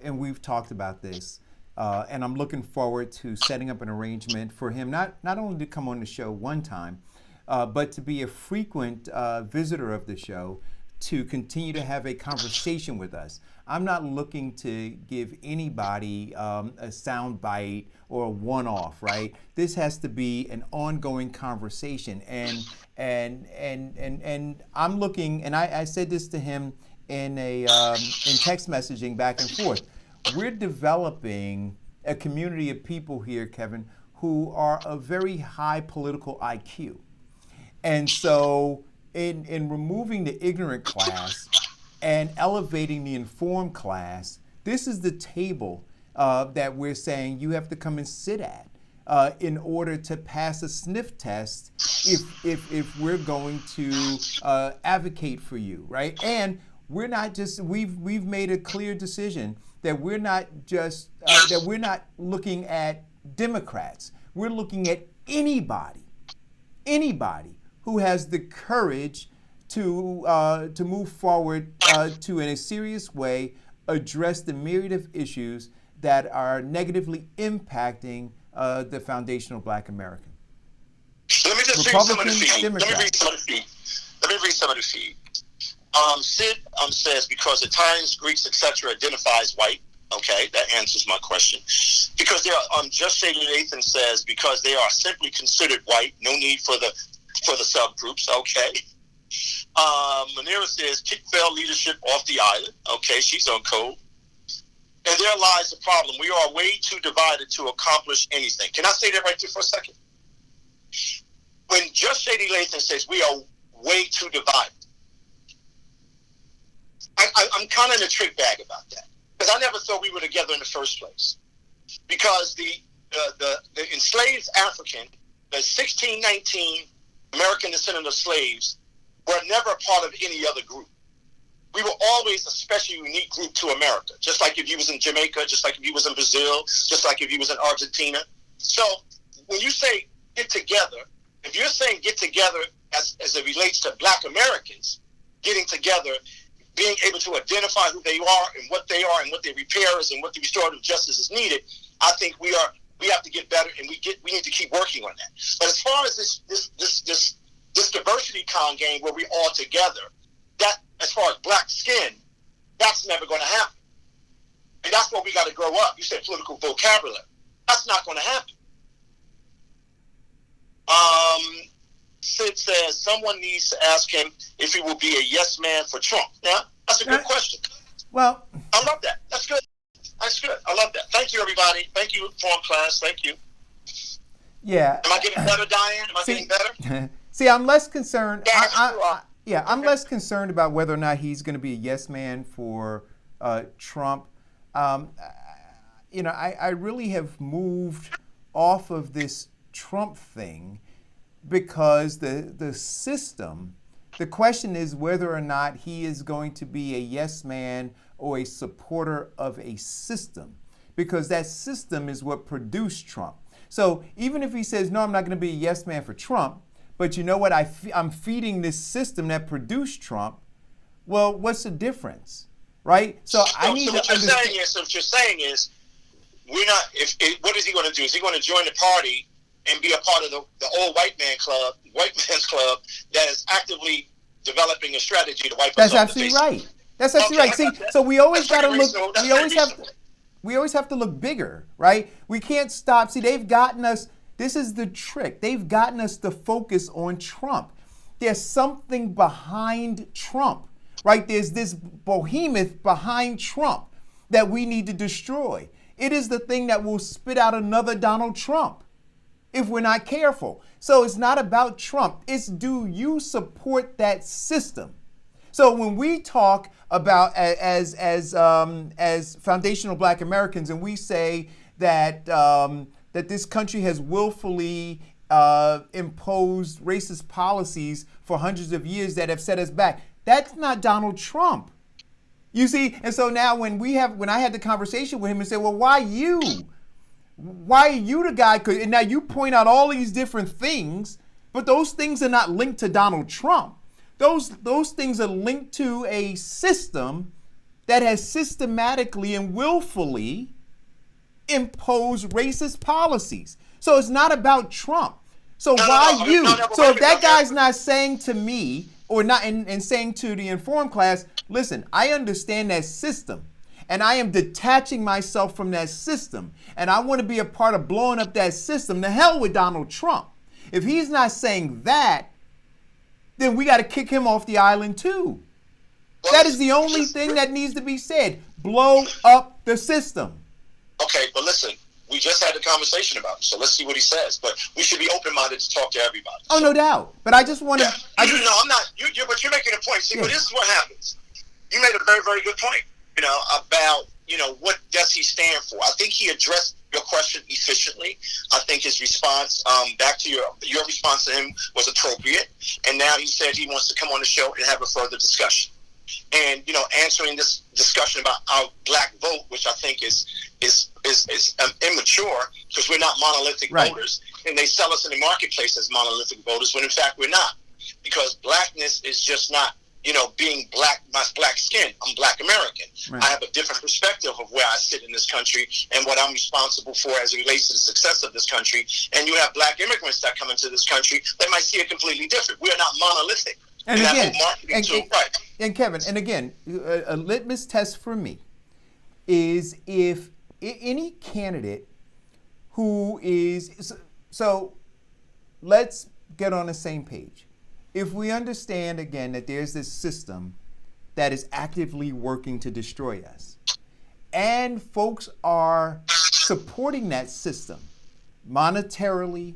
and we've talked about this, and I'm looking forward to setting up an arrangement for him, not only to come on the show one time, but to be a frequent visitor of the show, to continue to have a conversation with us. I'm not looking to give anybody a sound bite or a one-off, right? This has to be an ongoing conversation, and I'm looking, and I said this to him in text messaging back and forth. We're developing a community of people here, Kevin, who are of very high political IQ. And so in removing the ignorant class and elevating the informed class, this is the table that we're saying you have to come and sit at in order to pass a sniff test if we're going to advocate for you, right? And we're not just, we've made a clear decision that we're not just, that we're not looking at Democrats. We're looking at anybody who has the courage to move forward to, in a serious way, address the myriad of issues that are negatively impacting the foundational Black American. Let me just read some of the feed. Let me read some of the feed. Sid says, because at times Greeks, etc., identifies white. Okay, that answers my question. Because they are, Just Shady Nathan says, because they are simply considered white, no need for the subgroups. Okay. Manira says, kick failed leadership off the island. Okay, she's on code. And there lies the problem. We are way too divided to accomplish anything. Can I say that right there for a second? When Just Shady Lathan says we are way too divided, I'm kind of in a trick bag about that. Because I never thought we were together in the first place. Because the enslaved African, the 1619 American descendant of slaves, were never a part of any other group. We were always a special, unique group to America. Just like if you was in Jamaica, just like if you was in Brazil, just like if you was in Argentina. So when you say get together, if you're saying get together as it relates to Black Americans, getting together, being able to identify who they are and what their repair is and what the restorative justice is needed, I think we have to get better, and we need to keep working on that. But as far as this diversity con game where we all together, that as far as black skin, that's never going to happen. And that's where we got to grow up. You said political vocabulary. That's not going to happen. Sid says someone needs to ask him if he will be a yes man for Trump. Now, that's a good question. Well, I love that. That's good. That's good. I love that. Thank you, everybody. Thank you, form class. Thank you. Yeah. Am I getting better, Diane? Am I getting better? See, I'm less concerned. Yeah, I'm less concerned about whether or not he's going to be a yes man for Trump. I really have moved off of this Trump thing because the system, the question is whether or not he is going to be a yes man or a supporter of a system, because that system is what produced Trump. So even if he says, no, I'm not going to be a yes man for Trump, but you know what, I'm feeding this system that produced Trump, well, what's the difference, right? So I need to understand. So what you're saying is, we're not, what is he going to do? Is he going to join the party and be a part of the old white man's club that is actively developing a strategy to wipe us off the face? That's absolutely right. That's absolutely right. See, so we always got to look, we always have to look bigger, right? We can't stop. See, they've gotten us, this is the trick. They've gotten us to focus on Trump. There's something behind Trump, right? There's this behemoth behind Trump that we need to destroy. It is the thing that will spit out another Donald Trump if we're not careful. So it's not about Trump. It's, do you support that system? So when we talk about as foundational Black Americans, and we say that that this country has willfully imposed racist policies for hundreds of years that have set us back. That's not Donald Trump. You see, and so now when I had the conversation with him and said, well, why you? Why are you the guy? And now you point out all these different things, but those things are not linked to Donald Trump. Those things are linked to a system that has systematically and willfully imposed racist policies. So it's not about Trump. So why you? So if that guy's not saying to me, or not, and saying to the informed class, listen, I understand that system, and I am detaching myself from that system, and I want to be a part of blowing up that system, the hell with Donald Trump. If he's not saying that, then we got to kick him off the island too. That is the only thing that needs to be said. Blow up the system. Okay, but listen, we just had a conversation about it, so let's see what he says. But we should be open-minded to talk to everybody. Oh, no doubt. But I just want to. Yeah. No, I'm not. But you're making a point. See, but this is what happens. You made a very, very good point. About what does he stand for? I think he addressed your question efficiently. I think his response, back to your response to him, was appropriate. And now he said he wants to come on the show and have a further discussion. And answering this discussion about our black vote, which I think is immature, because we're not monolithic voters, and they sell us in the marketplace as monolithic voters, when in fact we're not, because blackness is just not being black, my black skin. I'm Black American. Right. I have a different perspective of where I sit in this country and what I'm responsible for as it relates to the success of this country. And you have black immigrants that come into this country that might see it completely different. We are not monolithic. And Kevin, and again, a litmus test for me is if any candidate who is, so let's get on the same page. If we understand, again, that there's this system that is actively working to destroy us, and folks are supporting that system monetarily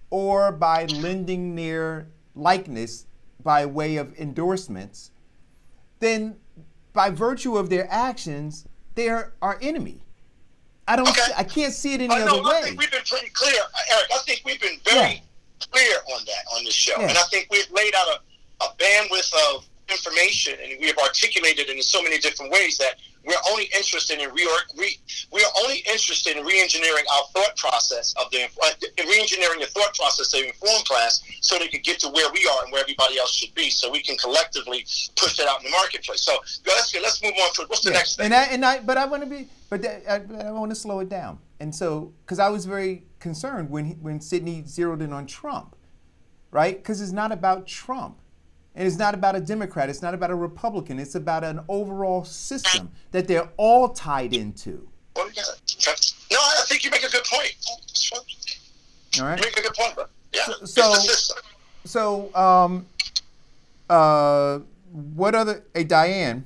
or by lending their likeness by way of endorsements, then by virtue of their actions, they're our enemy. I can't see it any other way. I think we've been pretty clear, Eric. I think we've been very clear on that on this show. And I think we've laid out a bandwidth of information, and we have articulated it in so many different ways that we're only interested in re-engineering our thought process of re-engineering the thought process of the informed class so they can get to where we are and where everybody else should be, so we can collectively push that out in the marketplace. So let's move on to what's the next thing. But I want to slow it down. And so, because I was very concerned when Sidney zeroed in on Trump, right? Because it's not about Trump. And it's not about a Democrat. It's not about a Republican. It's about an overall system that they're all tied into. No, I think you make a good point. All right. You make a good point, bro. Yeah. So, what other? Hey, Diane,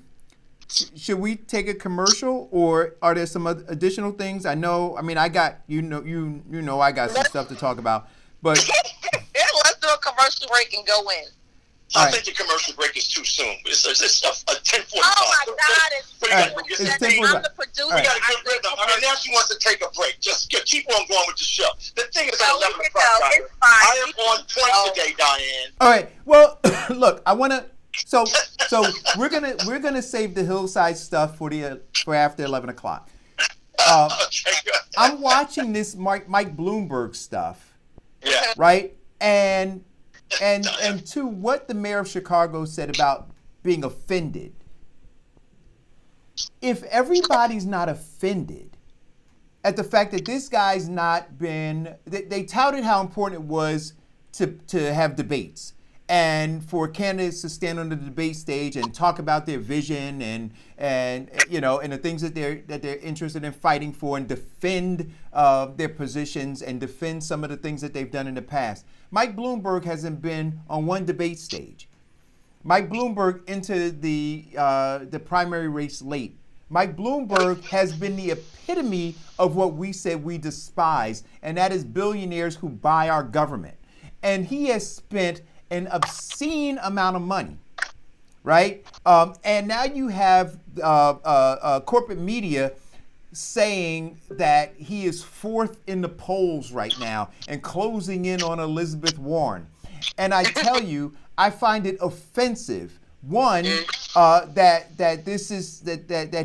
should we take a commercial, or are there some other additional things? I got I got some stuff to talk about, but let's do a commercial break and go in. I think the commercial break is too soon. It's a 10:45. Oh my God! It's I'm the producer. We got a good rhythm. Now she wants to take a break. Just keep on going with the show. The thing is at 11 o'clock. I am on point today, Diane. All right. Well, look, I want to. So we're gonna save the Hillside stuff for after 11 o'clock. I'm watching this Mike Bloomberg stuff. Yeah. Right. And to what the mayor of Chicago said about being offended. If everybody's not offended at the fact that this guy's not been, they touted how important it was to have debates and for candidates to stand on the debate stage and talk about their vision and the things that they're interested in fighting for and defend their positions and defend some of the things that they've done in the past. Mike Bloomberg hasn't been on one debate stage. Mike Bloomberg entered the primary race late. Mike Bloomberg has been the epitome of what we said we despise, and that is billionaires who buy our government. And he has spent an obscene amount of money, right? And now you have corporate media saying that he is fourth in the polls right now and closing in on Elizabeth Warren. And I tell you, I find it offensive. One, that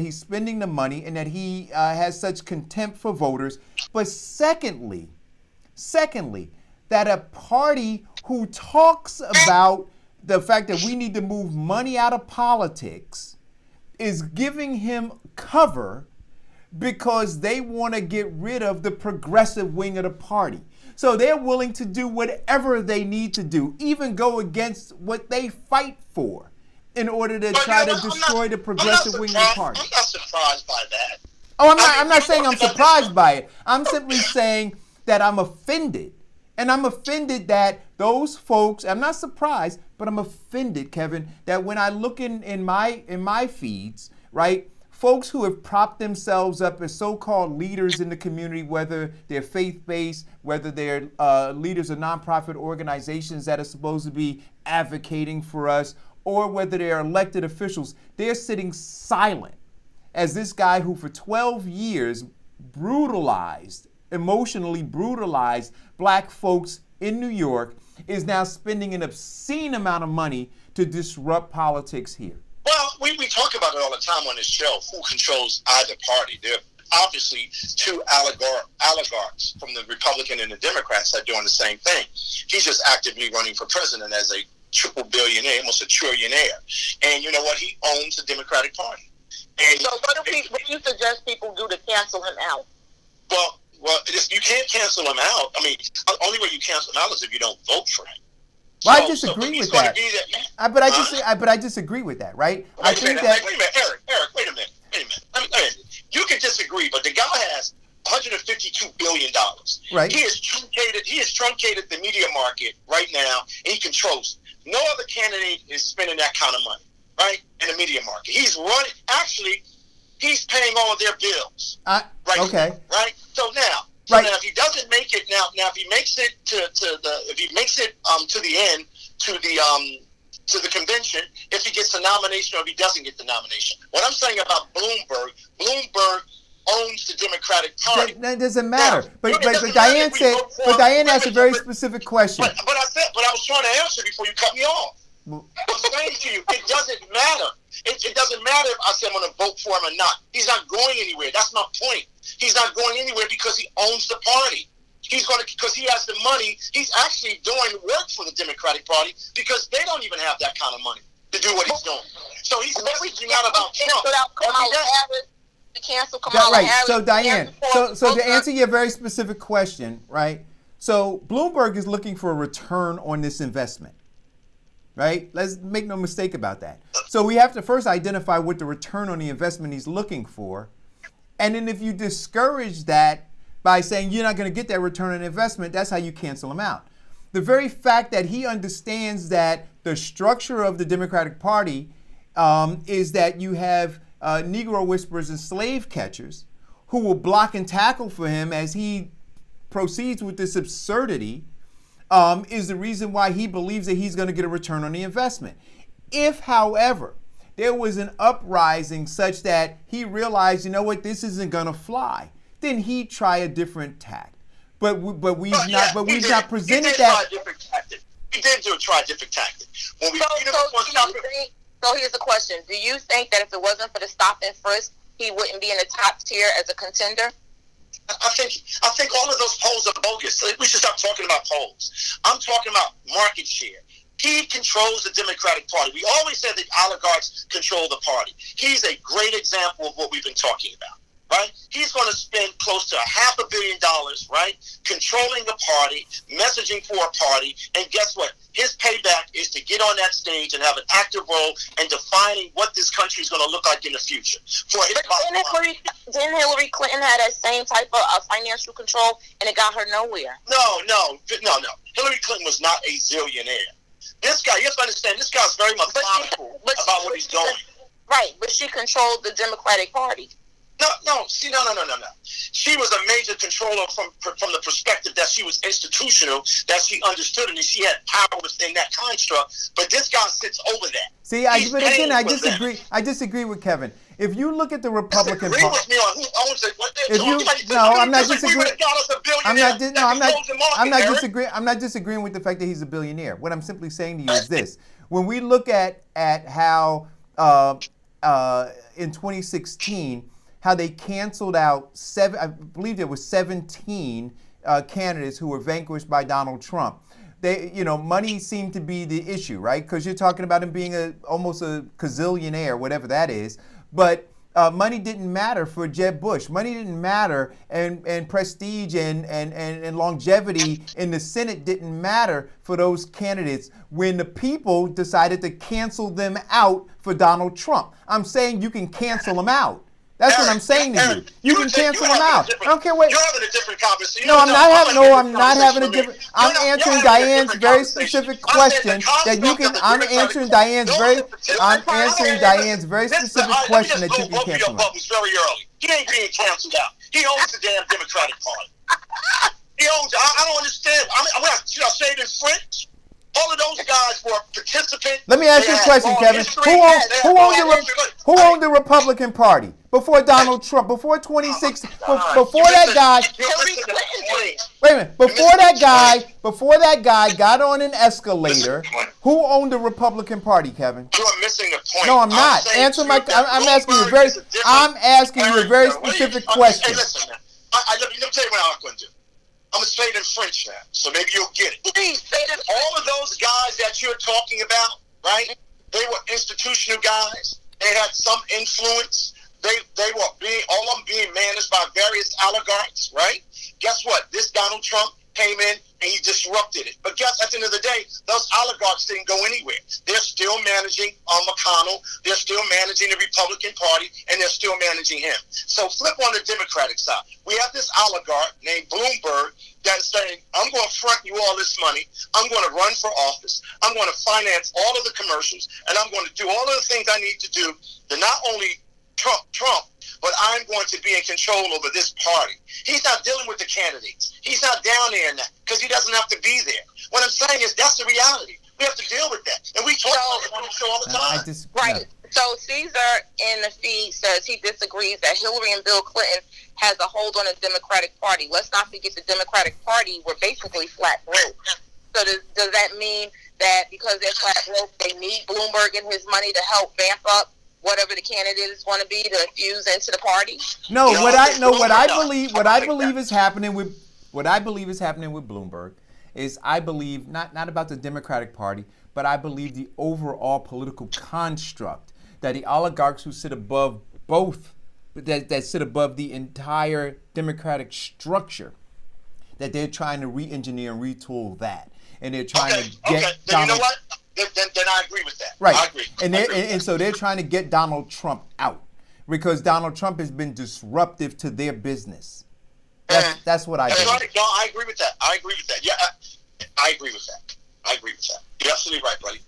he's spending the money and that he has such contempt for voters. But secondly, that a party who talks about the fact that we need to move money out of politics is giving him cover because they want to get rid of the progressive wing of the party. So they're willing to do whatever they need to do, even go against what they fight for in order to try to destroy the progressive wing of the party. I'm not surprised by that. Oh, I'm not saying I'm surprised by it. I'm simply saying that I'm offended. And I'm offended that those folks, I'm not surprised, but I'm offended, Kevin, that when I look in my feeds, right, folks who have propped themselves up as so-called leaders in the community, whether they're faith-based, whether they're leaders of nonprofit organizations that are supposed to be advocating for us, or whether they're elected officials, they're sitting silent as this guy who for 12 years emotionally brutalized black folks in New York is now spending an obscene amount of money to disrupt politics here. Well, we talk about it all the time on this show, who controls either party. There are obviously two oligarchs from the Republican and the Democrats that are doing the same thing. He's just actively running for president as a triple billionaire, almost a trillionaire. And you know what? He owns the Democratic Party. And so what do you suggest people do to cancel him out? Well, you can't cancel him out. I mean, the only way you cancel him out is if you don't vote for him. Well, I disagree with that. But I disagree with that, right? Wait a minute, Eric, wait a minute. You can disagree, but the guy has $152 billion. Right. He has truncated the media market right now, and he controls it. No other candidate is spending that kind of money, right, in the media market. He's paying all of their bills. Okay. Right? So now, if he doesn't make it if he makes it to the end, to the convention, if he gets the nomination or if he doesn't get the nomination. What I'm saying about Bloomberg owns the Democratic Party. That doesn't matter. But Diane asked a very specific question. But I was trying to answer before you cut me off. I'm saying to you, it doesn't matter. It doesn't matter if I say I'm going to vote for him or not. He's not going anywhere. That's my point. He's not going anywhere because he owns the party. Because he has the money. He's actually doing work for the Democratic Party because they don't even have that kind of money to do what he's doing. So he's messaging out about Trump. So Diane, so to answer your very specific question, right? So Bloomberg is looking for a return on this investment. Right? Let's make no mistake about that. So we have to first identify what the return on the investment he's looking for. And then if you discourage that by saying you're not going to get that return on investment, that's how you cancel him out. The very fact that he understands that the structure of the Democratic Party is that you have Negro whisperers and slave catchers who will block and tackle for him as he proceeds with this absurdity, is the reason why he believes that he's going to get a return on the investment. If, however, there was an uprising such that he realized, you know what, this isn't going to fly, then he'd try a different tact. But we've not presented that. He did try a different tactic. So here's the question: do you think that if it wasn't for the stop and frisk, he wouldn't be in the top tier as a contender? I think all of those polls are bogus. We should stop talking about polls. I'm talking about market share. He controls the Democratic Party. We always said that oligarchs control the party. He's a great example of what we've been talking about, right? He's going to spend close to $500 million, right, controlling the party, messaging for a party, and guess what? His payback is to get on that stage and have an active role in defining what this country is going to look like in the future. Didn't Hillary Clinton have that same type of financial control, and it got her nowhere? No. Hillary Clinton was not a zillionaire. This guy, you have to understand, this guy's very methodical about what he's doing. Right, but she controlled the Democratic Party. No. She was a major controller from the perspective that she was institutional, that she understood it, and she had power within that construct. But this guy sits over that. See, I disagree. I disagree with Kevin. If you look at the Republican Disagree Party, with me on who owns it. I'm not disagreeing. I'm not Eric. disagreeing with the fact that he's a billionaire. What I'm simply saying to you is this: when we look at how in 2016, how they canceled out I believe there was 17 candidates who were vanquished by Donald Trump. Money seemed to be the issue, right? Because you're talking about him being almost a gazillionaire, whatever that is. But money didn't matter for Jeb Bush. Money didn't matter, and prestige and longevity in the Senate didn't matter for those candidates when the people decided to cancel them out for Donald Trump. I'm saying you can cancel them out. That's what I'm saying to you. You can cancel them out. I don't care what. You're having a different conversation. No, I'm not having a different. I'm answering Diane's very specific question that you can. I'm answering Diane's very specific question that you can cancel out. Very early. He ain't being canceled out. He owns the damn Democratic Party. He owns. I don't understand. Should I say it in French? All of those guys were participants. Let me ask you a question, Kevin. Who owned the Republican Party before Donald Trump? Before 2016? Before that guy. Wait a minute. Before that guy got on an escalator, who owned the Republican Party, Kevin? You are missing the point. No, I'm not. Answer my. I'm asking you a very specific question. Hey, listen, man. Let me tell you what I'm going to do. I'm going to say it in French now, so maybe you'll get it. Please say it. All of those guys that you're talking about, right? They were institutional guys. They had some influence. They were all of them being managed by various oligarchs, right? Guess what? This Donald Trump came in and he disrupted it. But guess at the end of the day, those oligarchs didn't go anywhere. They're still managing McConnell. They're still managing the Republican Party, and they're still managing him. So flip on the Democratic side. We have this oligarch named Bloomberg that's saying, I'm going to front you all this money. I'm going to run for office. I'm going to finance all of the commercials, and I'm going to do all of the things I need to do to not only Trump, but I'm going to be in control over this party. He's not dealing with the candidates. He's not down there in that because he doesn't have to be there. What I'm saying is that's the reality. We have to deal with that. And we talk about it on the show all the time. Right. So Caesar in the feed says he disagrees that Hillary and Bill Clinton has a hold on the Democratic Party. Let's not forget the Democratic Party were basically flat broke. So does that mean that because they're flat broke, they need Bloomberg and his money to help vamp up whatever the candidate is going to be to fuse into the party? No, what I believe is happening with Bloomberg is I believe not about the Democratic Party, but I believe the overall political construct that the oligarchs who sit above that sit above the entire Democratic structure, that they're trying to re-engineer and retool that, and they're trying to get then you know what? Then I agree with that. Right. I agree. And so they're trying to get Donald Trump out because Donald Trump has been disruptive to their business. That's what I think. Right. No, I agree with that. Yeah, I agree with that. You're absolutely right, buddy.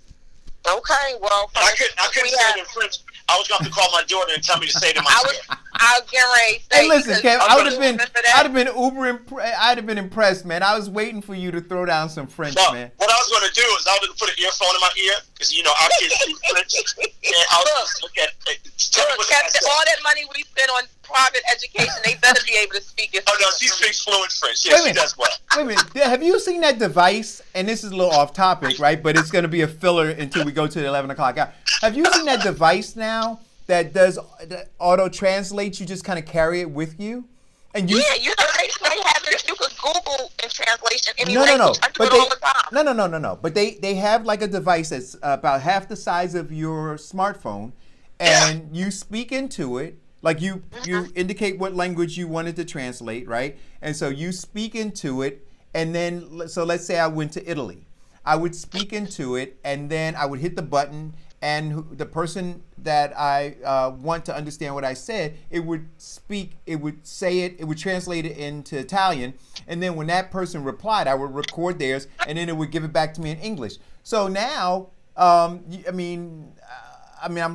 Okay, well, I couldn't say it in French. I was going to call my daughter and tell me to say it in my I was getting ready to say. Hey, listen, Kev, I'd have been impressed, man. I was waiting for you to throw down some French, man. What I was going to do is I was going to put an earphone in my ear because our kids speak French, and I was just look at all that money we spend on private education, they better be able to speak it. Oh no, she speaks fluent French. Yeah, she does well. Wait a minute. Have you seen that device? And this is a little off topic, right? But it's going to be a filler until we go to the 11 o'clock hour. Have you seen that device now that does auto translates? You just kind of carry it with you, and you. Yeah, you have it. You could Google in translation any language. I do it all the time. No. But they have like a device that's about half the size of your smartphone, and you speak into it. Like you indicate what language you wanted to translate, right? And so you speak into it, and then so let's say I went to Italy. I would speak into it, and then I would hit the button, and the person that I want to understand what I said, it would translate it into Italian, and then when that person replied, I would record theirs, and then it would give it back to me in English. So now, I'm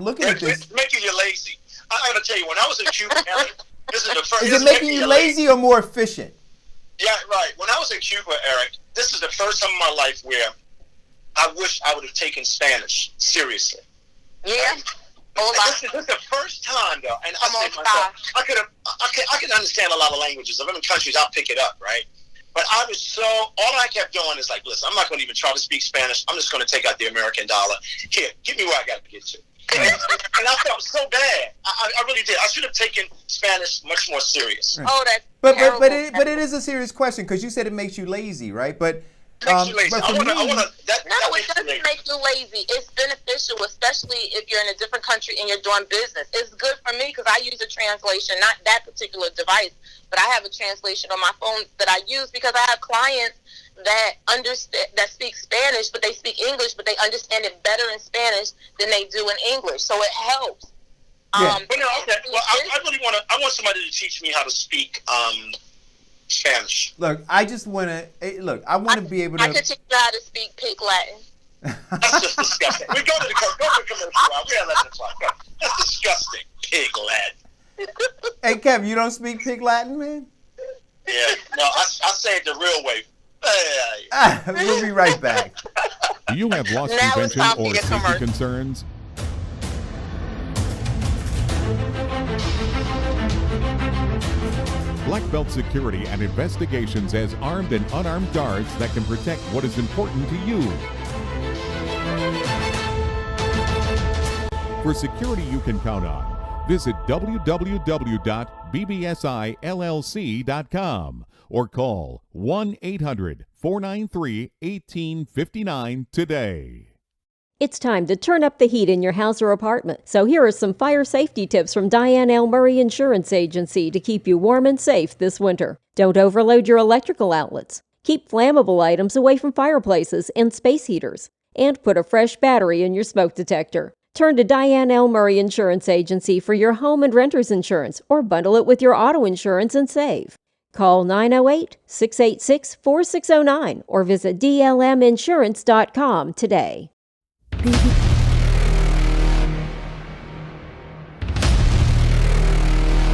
looking at this. It's making you lazy. I gotta tell you, when I was in Cuba, Eric, this is the first. Is it making you lazy or more efficient? Yeah, right. When I was in Cuba, Eric, this is the first time in my life where I wish I would have taken Spanish seriously. Yeah. This is the first time, though, and I say to myself, I could understand a lot of languages. If I'm in countries, I'll pick it up, right? But I was all I kept doing is like, listen, I'm not going to even try to speak Spanish. I'm just going to take out the American dollar. Here, give me where I got to get to. And I felt so bad. I really did. I should have taken Spanish much more serious. Right. Oh, that's but terrible. but it is a serious question because you said it makes you lazy, right? But Makes you lazy. but I for want me, to. That No, it makes you doesn't lazy. make you lazy. It's beneficial, especially if you're in a different country and you're doing business. It's good for me because I use a translation, not that particular device, but I have a translation on my phone that I use because I have clients that speak Spanish, but they speak English, but they understand it better in Spanish than they do in English. So it helps. Yeah. But no, okay. Well, I really want to. I want somebody to teach me how to speak Spanish. look, I just want to look. I want to be able to. I could teach you how to speak pig Latin. That's just disgusting. We go to the commercial hour. We're at 11 o'clock. Go. That's disgusting. Pig Latin. Hey, Kev, you don't speak Pig Latin, man? Yeah. No, I say it the real way. We'll be right back. Do you have loss Now it's prevention time for or your safety commercial. concerns? Black Belt Security and Investigations has armed and unarmed guards that can protect what is important to you. For security you can count on, visit www.bbsillc.com or call 1-800-493-1859 today. It's time to turn up the heat in your house or apartment. So here are some fire safety tips from Diane L. Murray Insurance Agency to keep you warm and safe this winter. Don't overload your electrical outlets. Keep flammable items away from fireplaces and space heaters. And put a fresh battery in your smoke detector. Turn to Diane L. Murray Insurance Agency for your home and renter's insurance or bundle it with your auto insurance and save. Call 908-686-4609 or visit dlminsurance.com today.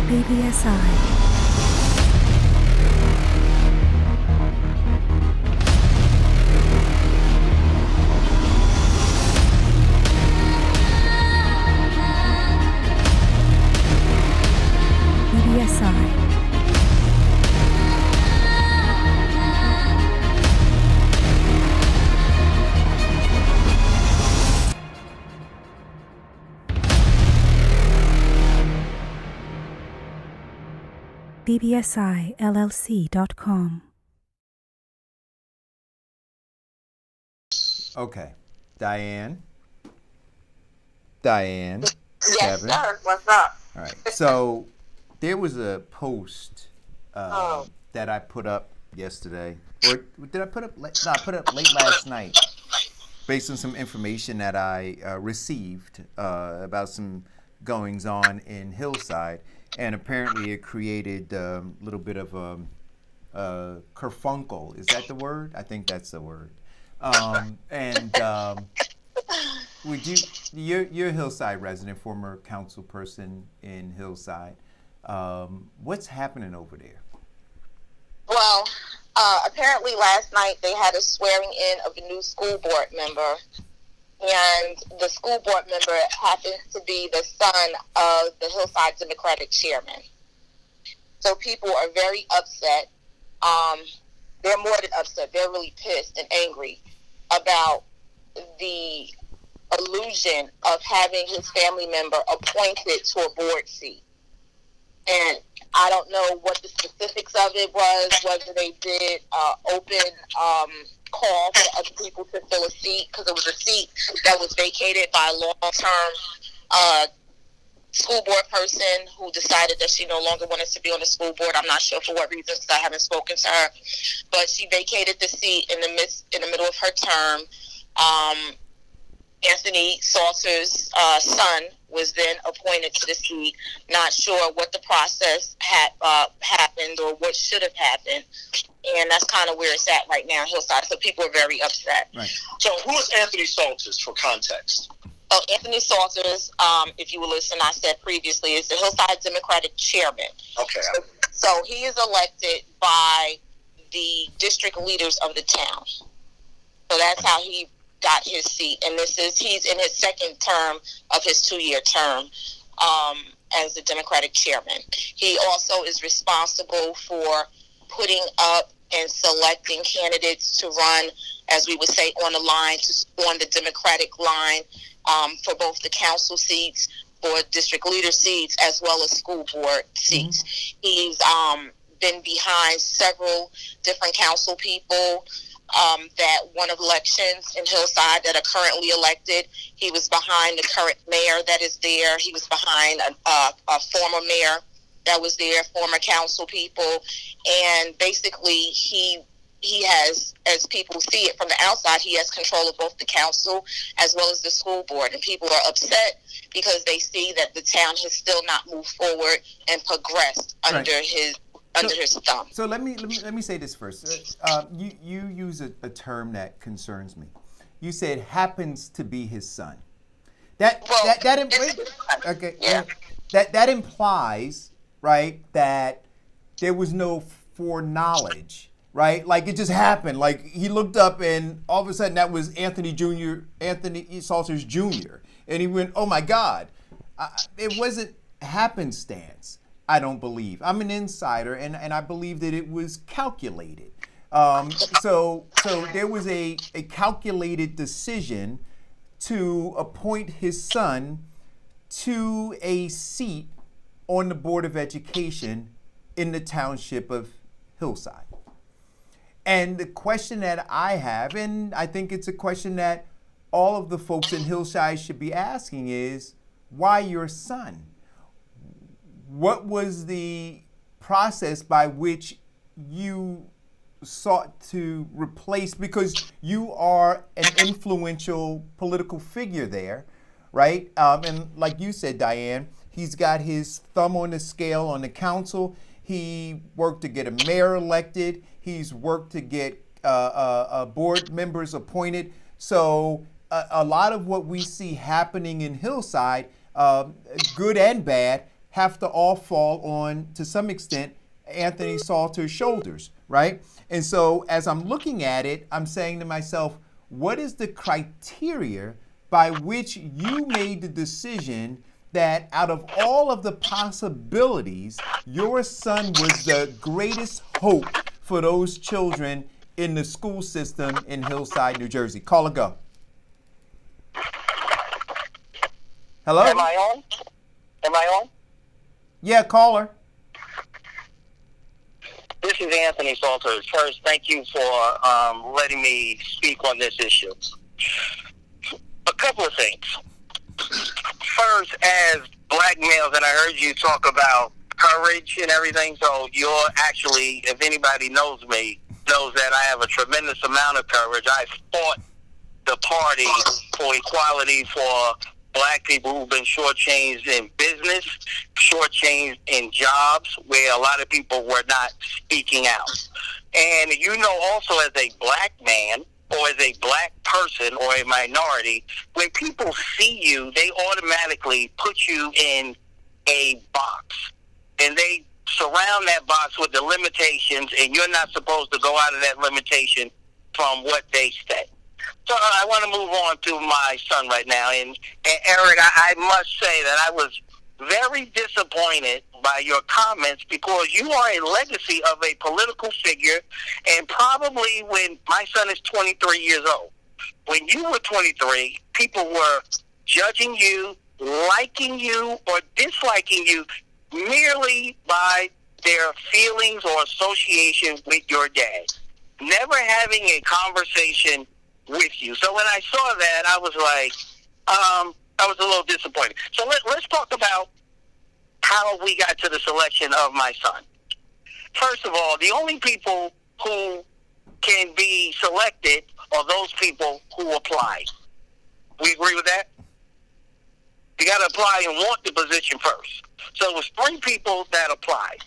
BBSI. BBSILLC.com. Okay. Diane. Kevin. Yes, sir. What's up? All right. So there was a post that I put up yesterday. Or did I put up? No, I put up late last night based on some information that I received about some goings on in Hillside. And apparently it created a little bit of kerfunkel. Is that the word? I think that's the word. Would you're a Hillside resident, former council person in Hillside. What's happening over there? Well, apparently last night they had a swearing in of a new school board member. And the school board member happens to be the son of the Hillside Democratic Chairman. So people are very upset. They're more than upset. They're really pissed and angry about the illusion of having his family member appointed to a board seat. And I don't know what the specifics of it was, whether they did open call for other people to fill a seat, because it was a seat that was vacated by a long-term school board person who decided that she no longer wanted to be on the school board. I'm not sure for what reason, because I haven't spoken to her. But she vacated the seat in the middle of her term. Anthony Salter's son was then appointed to the seat. Not sure what the process happened or what should have happened. And that's kind of where it's at right now in Hillside. So people are very upset. Right. So who is Anthony Salters, for context? Oh, Anthony Salters, if you will listen, I said previously, is the Hillside Democratic Chairman. Okay. So he is elected by the district leaders of the town. So that's how he got his seat, and he's in his second term of his 2-year term as the Democratic chairman. He also is responsible for putting up and selecting candidates to run, as we would say, on the Democratic line for both the council seats, for district leader seats, as well as school board seats. Mm-hmm. He's been behind several different council people that won elections in Hillside that are currently elected. He was behind the current mayor that is there. He was behind a former mayor that was there, former council people. And basically he has, as people see it from the outside, he has control of both the council as well as the school board. And people are upset because they see that the town has still not moved forward and progressed under his thumb. So let me say this first. You use a term that concerns me. You said happens to be his son. That implies, right, that there was no foreknowledge, right? Like it just happened. Like he looked up and all of a sudden that was Anthony Salters Jr. And he went, oh my God. It wasn't happenstance. I don't believe. I'm an insider, and I believe that it was calculated. So there was a calculated decision to appoint his son to a seat on the Board of Education in the township of Hillside. And the question that I have, and I think it's a question that all of the folks in Hillside should be asking, is why your son? What was the process by which you sought to replace, because you are an influential political figure there, right? And like you said, Diane, he's got his thumb on the scale on the council. He worked to get a mayor elected. He's worked to get board members appointed. So a lot of what we see happening in Hillside, good and bad, have to all fall on, to some extent, Anthony Salter's shoulders, right? And so as I'm looking at it, I'm saying to myself, what is the criteria by which you made the decision that out of all of the possibilities, your son was the greatest hope for those children in the school system in Hillside, New Jersey? Call or go. Hello? Am I on? Yeah, caller. This is Anthony Salters. First, thank you for letting me speak on this issue. A couple of things. First, as black males, and I heard you talk about courage and everything, so you're actually, if anybody knows me, knows that I have a tremendous amount of courage. I fought the party for equality for black people who've been shortchanged in business, shortchanged in jobs, where a lot of people were not speaking out. And you know, also as a black man or as a black person or a minority, when people see you, they automatically put you in a box. And they surround that box with the limitations, and you're not supposed to go out of that limitation from what they say. So I want to move on to my son right now. And Eric, I must say that I was very disappointed by your comments, because you are a legacy of a political figure. And probably when my son is 23 years old, when you were 23, people were judging you, liking you, or disliking you merely by their feelings or association with your dad, never having a conversation with you. So when I saw that, I was like, I was a little disappointed. So let's talk about how we got to the selection of my son. First of all, the only people who can be selected are those people who apply. We agree with that? You got to apply and want the position first. So it was 3 people that applied.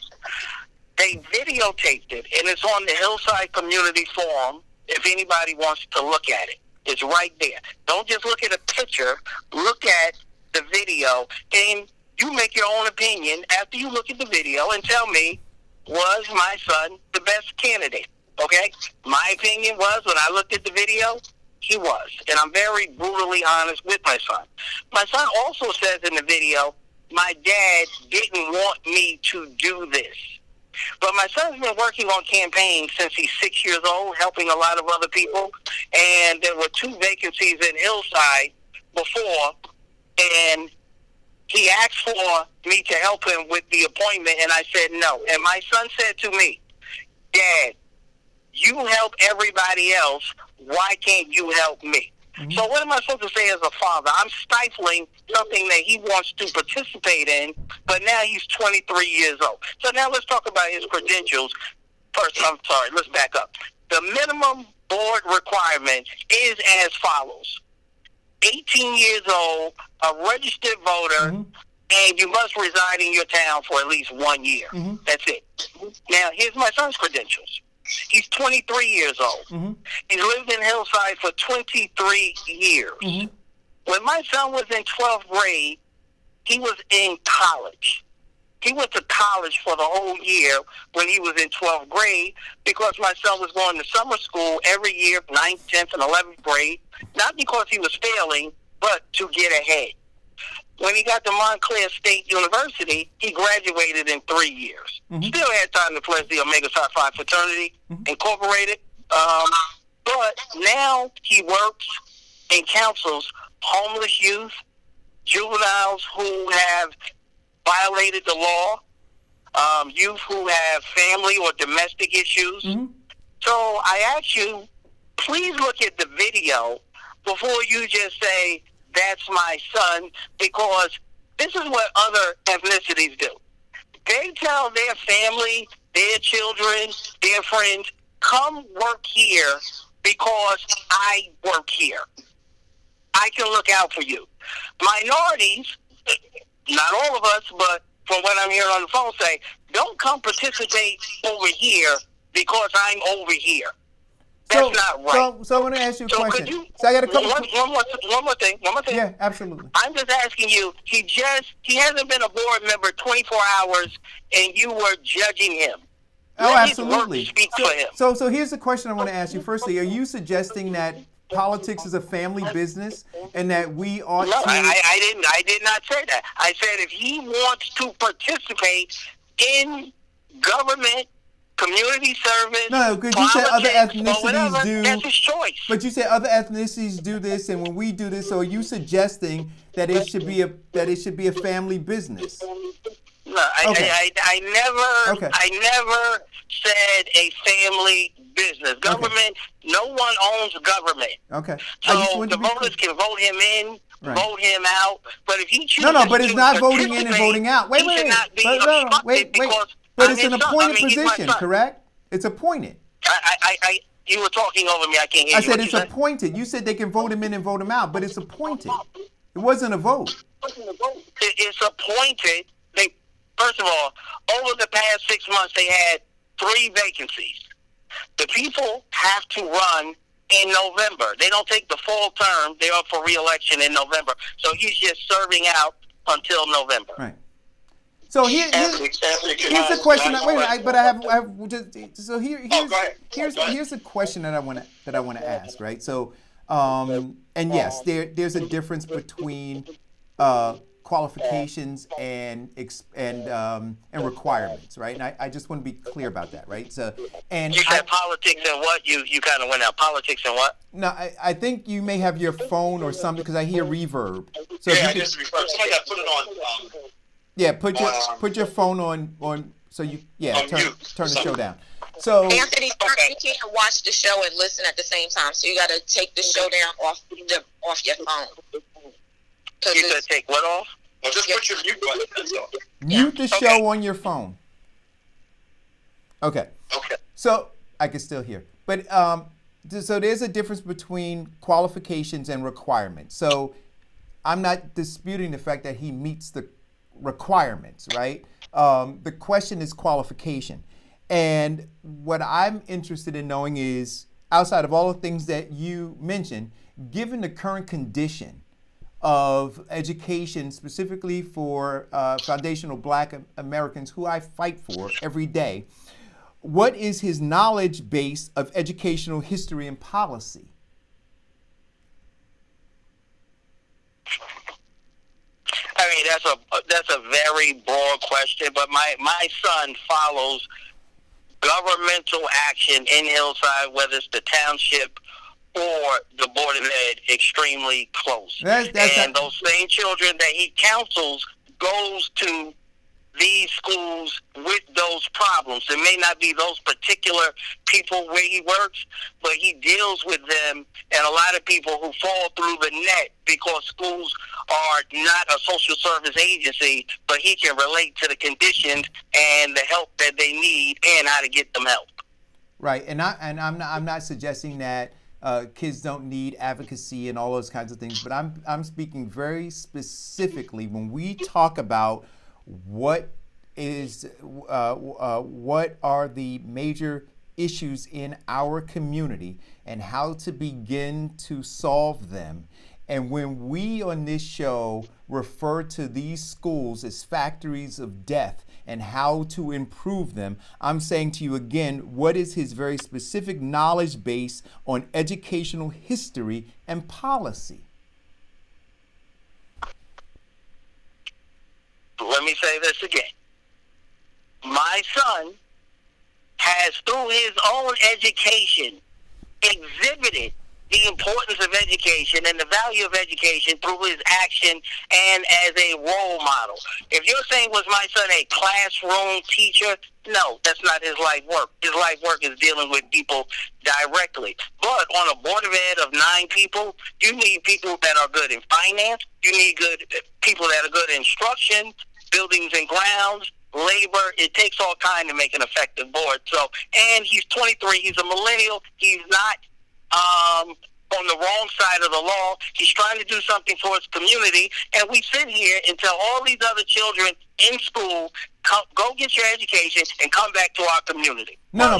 They videotaped it, and it's on the Hillside Community Forum if anybody wants to look at it. It's right there. Don't just look at a picture. Look at the video, and you make your own opinion after you look at the video and tell me, was my son the best candidate? Okay? My opinion was, when I looked at the video, he was. And I'm very brutally honest with my son. My son also says in the video, my dad didn't want me to do this. But my son's been working on campaigns since he's 6 years old, helping a lot of other people. And there were 2 vacancies in Hillside before, and he asked for me to help him with the appointment, and I said no. And my son said to me, Dad, you help everybody else. Why can't you help me? Mm-hmm. So what am I supposed to say as a father? I'm stifling something that he wants to participate in, but now he's 23 years old. So now let's talk about his credentials. First, I'm sorry, let's back up. The minimum board requirement is as follows. 18 years old, a registered voter, and you must reside in your town for at least 1 year. That's it. Now, here's my son's credentials. He's 23 years old. He's lived in Hillside for 23 years. When my son was in 12th grade, he was in college. He went to college for the whole year when he was in 12th grade because my son was going to summer school every year, 9th, 10th, and 11th grade, not because he was failing, but to get ahead. When he got to Montclair State University, he graduated in 3 years. Still had time to pledge the Omega Psi Phi Fraternity Incorporated. But now he works and counsels homeless youth, juveniles who have violated the law, youth who have family or domestic issues. So I ask you, please look at the video before you just say, that's my son, because this is what other ethnicities do. They tell their family, their children, their friends, come work here because I work here. I can look out for you. Minorities, not all of us, but from what I'm hearing on the phone, say, don't come participate over here because I'm over here. That's not right. So I want to ask you a question. So I got a couple. One more thing. Yeah, absolutely. I'm just asking you. He hasn't been a board member 24 hours, and you were judging him. Oh, absolutely. Speak for him. So here's the question I want to ask you. Firstly, are you suggesting that politics is a family business and that we ought No, to? I did not say that. I said if he wants to participate in government, community service. No, because you said other ethnicities do. That's his choice. But you said other ethnicities do this, and when we do this, so are you suggesting that it should be a family business? No, I never said a family business. Government, no one owns government. Okay. So the voters can vote him in, vote him out. But if he chooses but it's not voting in and voting out. Wait. But it's an appointed position, correct? It's appointed. You were talking over me. I can't hear you. I said it's appointed. You said they can vote him in and vote him out, but it's appointed. It wasn't a vote. It's appointed. First of all, over the past 6 months, they had 3 vacancies. The people have to run in November. They don't take the full term. They're up for re-election in November. So he's just serving out until November. Right. So here's the question. Here's the question that I want to ask. Right. So, and yes, there's a difference between qualifications and requirements, right? And I just want to be clear about that, right? So, and you said politics and what? You kind of went out. Politics and what? No, I think you may have your phone or something because I hear reverb. So I just reverb. Somebody got to put it on. Yeah, put your phone on so you turn the show down. So Anthony, you can't watch the show and listen at the same time. So you got to take the show down off your phone. You said take what off? Well, just put your mute button. That's all. Mute the show on your phone. Okay. So I can still hear, but so there's a difference between qualifications and requirements. So I'm not disputing the fact that he meets the requirements, right? The question is qualification. And what I'm interested in knowing is, outside of all the things that you mentioned, given the current condition of education, specifically for foundational Black Americans who I fight for every day, what is his knowledge base of educational history and policy? mean, that's a very broad question, but my son follows governmental action in Hillside, whether it's the township or the Board of Ed, extremely close. Those same children that he counsels goes to these schools with those problems. It may not be those particular people where he works, but he deals with them and a lot of people who fall through the net because schools are not a social service agency, but he can relate to the conditions and the help that they need and how to get them help. Right, and I'm not suggesting that kids don't need advocacy and all those kinds of things, but I'm speaking very specifically when we talk about what are the major issues in our community and how to begin to solve them. And when we on this show refer to these schools as factories of death and how to improve them, I'm saying to you again, what is his very specific knowledge base on educational history and policy? Let me say this again. My son has, through his own education, exhibited the importance of education and the value of education through his action and as a role model. If you're saying, was my son a classroom teacher? No, that's not his life work. His life work is dealing with people directly. But on a Board of Ed of 9 people, you need people that are good in finance. You need good people that are good in instruction, buildings and grounds, labor. It takes all kind to make an effective board. So, and he's 23. He's a millennial. He's not on the wrong side of the law. He's trying to do something for his community. And we sit here and tell all these other children in school, go get your education and come back to our community. No.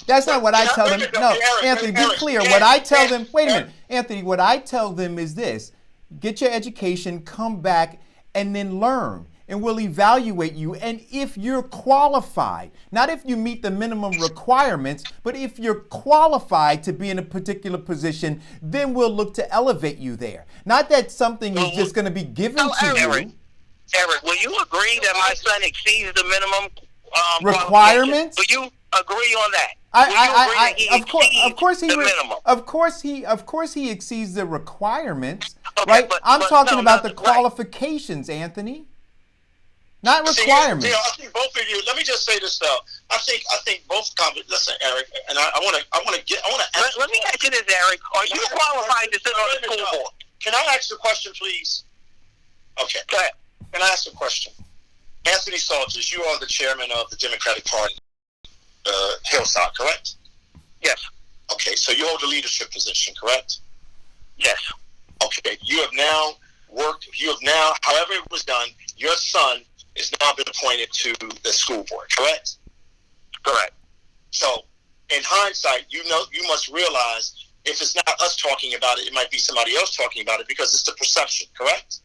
That's not what I tell them. No, Anthony, be clear. What I tell them, wait a minute, Anthony, what I tell them is this: get your education, come back, and then learn. And we'll evaluate you. And if you're qualified, not if you meet the minimum requirements, but if you're qualified to be in a particular position, then we'll look to elevate you there. Not that something is just going to be given to you. Eric, will you agree that my son exceeds the minimum requirements? Will you agree on that? Of course he exceeds the requirements, okay, right? I'm talking about the right. qualifications, Anthony. Not requirements. I think both of you. Let me just say this though. I think both. Listen, Eric, and I want to. Let me ask you this, Eric. Are you qualified to sit on the school board? Can I ask a question, please? Okay. Go ahead. Can I ask a question? Anthony Salters, you are the chairman of the Democratic Party, Hillside, correct? Yes. Okay, so you hold a leadership position, correct? Yes. Okay, you have now, however it was done, your son has now been appointed to the school board, correct? Correct. So, in hindsight, you must realize if it's not us talking about it, it might be somebody else talking about it because it's the perception, correct?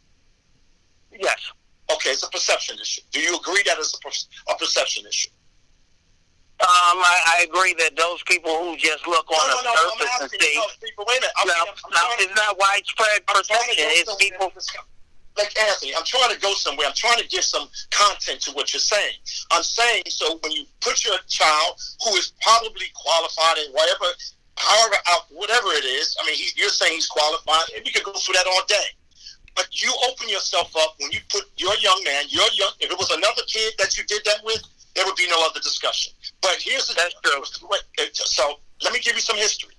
Yes. Okay, it's a perception issue. Do you agree that it's a perception issue? I agree that those people who just look on the surface and see. Wait a minute. It's not widespread perception. It's people. Like Anthony, I'm trying to go somewhere. I'm trying to give some content to what you're saying. I'm saying, so when you put your child who is probably qualified in whatever it is, I mean, you're saying he's qualified, and we could go through that all day. But you open yourself up when you put your young man, if it was another kid that you did that with, there would be no other discussion. But that's true. So let me give you some history.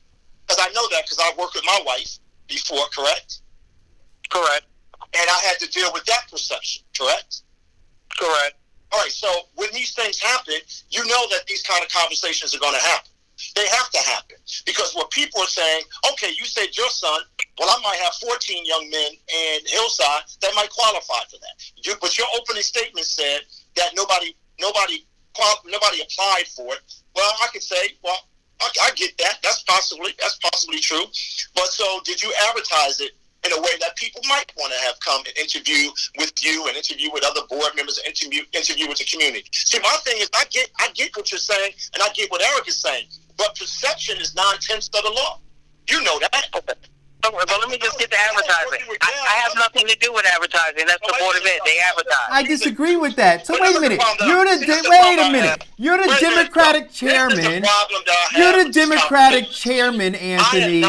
Because I know that because I worked with my wife before, correct? Correct. And I had to deal with that perception, correct? Correct. All right, so when these things happen, you know that these kind of conversations are going to happen. They have to happen. Because what people are saying, okay, you said your son, well, I might have 14 young men in Hillside that might qualify for that. But your opening statement said that nobody applied for it. Well, I could say, well, I get that. That's possibly true. But so did you advertise it in a way that people might want to have come and interview with you and interview with other board members and interview with the community? See, my thing is I get what you're saying and I get what Eric is saying. But perception is 9/10 of the law. You know that. But let me just get to advertising. I have nothing to do with advertising. That's the Board of Ed. They advertise. I disagree with that. So wait a minute. You're the Democratic chairman. You're the Democratic chairman, Anthony.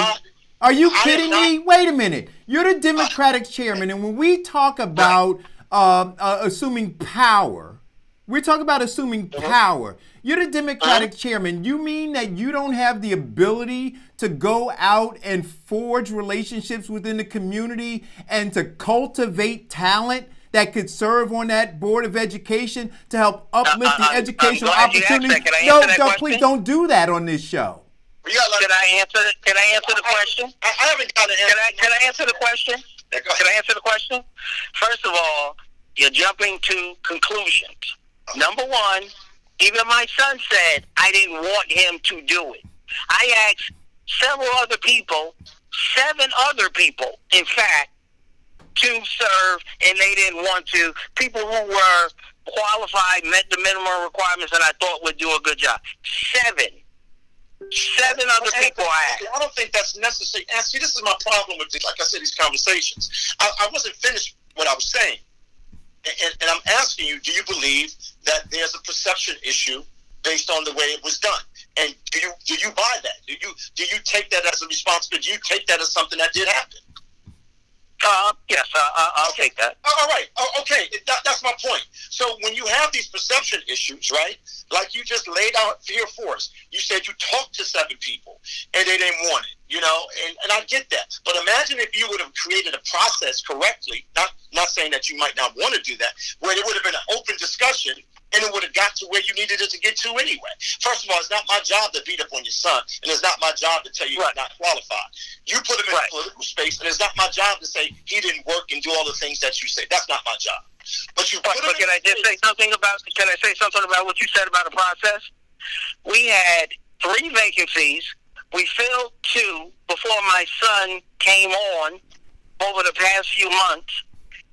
Are you kidding me? Wait a minute. You're the Democratic chairman, and when we talk about assuming power, we're talking about assuming power. You're the Democratic chairman. You mean that you don't have the ability to go out and forge relationships within the community and to cultivate talent that could serve on that Board of Education to help uplift the educational opportunities? No, please don't do that on this show. Can I answer the question? I haven't got an answer. Can I answer the question? Can I answer the question? First of all, you're jumping to conclusions. Number one, even my son said I didn't want him to do it. I asked several other people, 7 other people, in fact, to serve, and they didn't want to. People who were qualified, met the minimum requirements, and I thought would do a good job. 7 other people I asked. I don't think that's necessary. And see, this is my problem with, like I said, these conversations. I wasn't finished what I was saying. And I'm asking you, do you believe that there's a perception issue based on the way it was done? And do you buy that? Do you take that as a responsibility? Do you take that as something that did happen? Yes, I'll take that. All right. Okay. That's my point. So when you have these perception issues, right, like you just laid out here for us, you said you talked to 7 people and they didn't want it, you know, and I get that. But imagine if you would have created a process correctly, not saying that you might not want to do that, where there would have been an open discussion and it would have got to where you needed it to get to anyway. First of all, it's not my job to beat up on your son, and it's not my job to tell you he's not qualified. You put him in a political space, and it's not my job to say he didn't work and do all the things that you say. That's not my job. But you put him can I just say something about? Can I say something about what you said about the process? We had 3 vacancies. We filled 2 before my son came on over the past few months.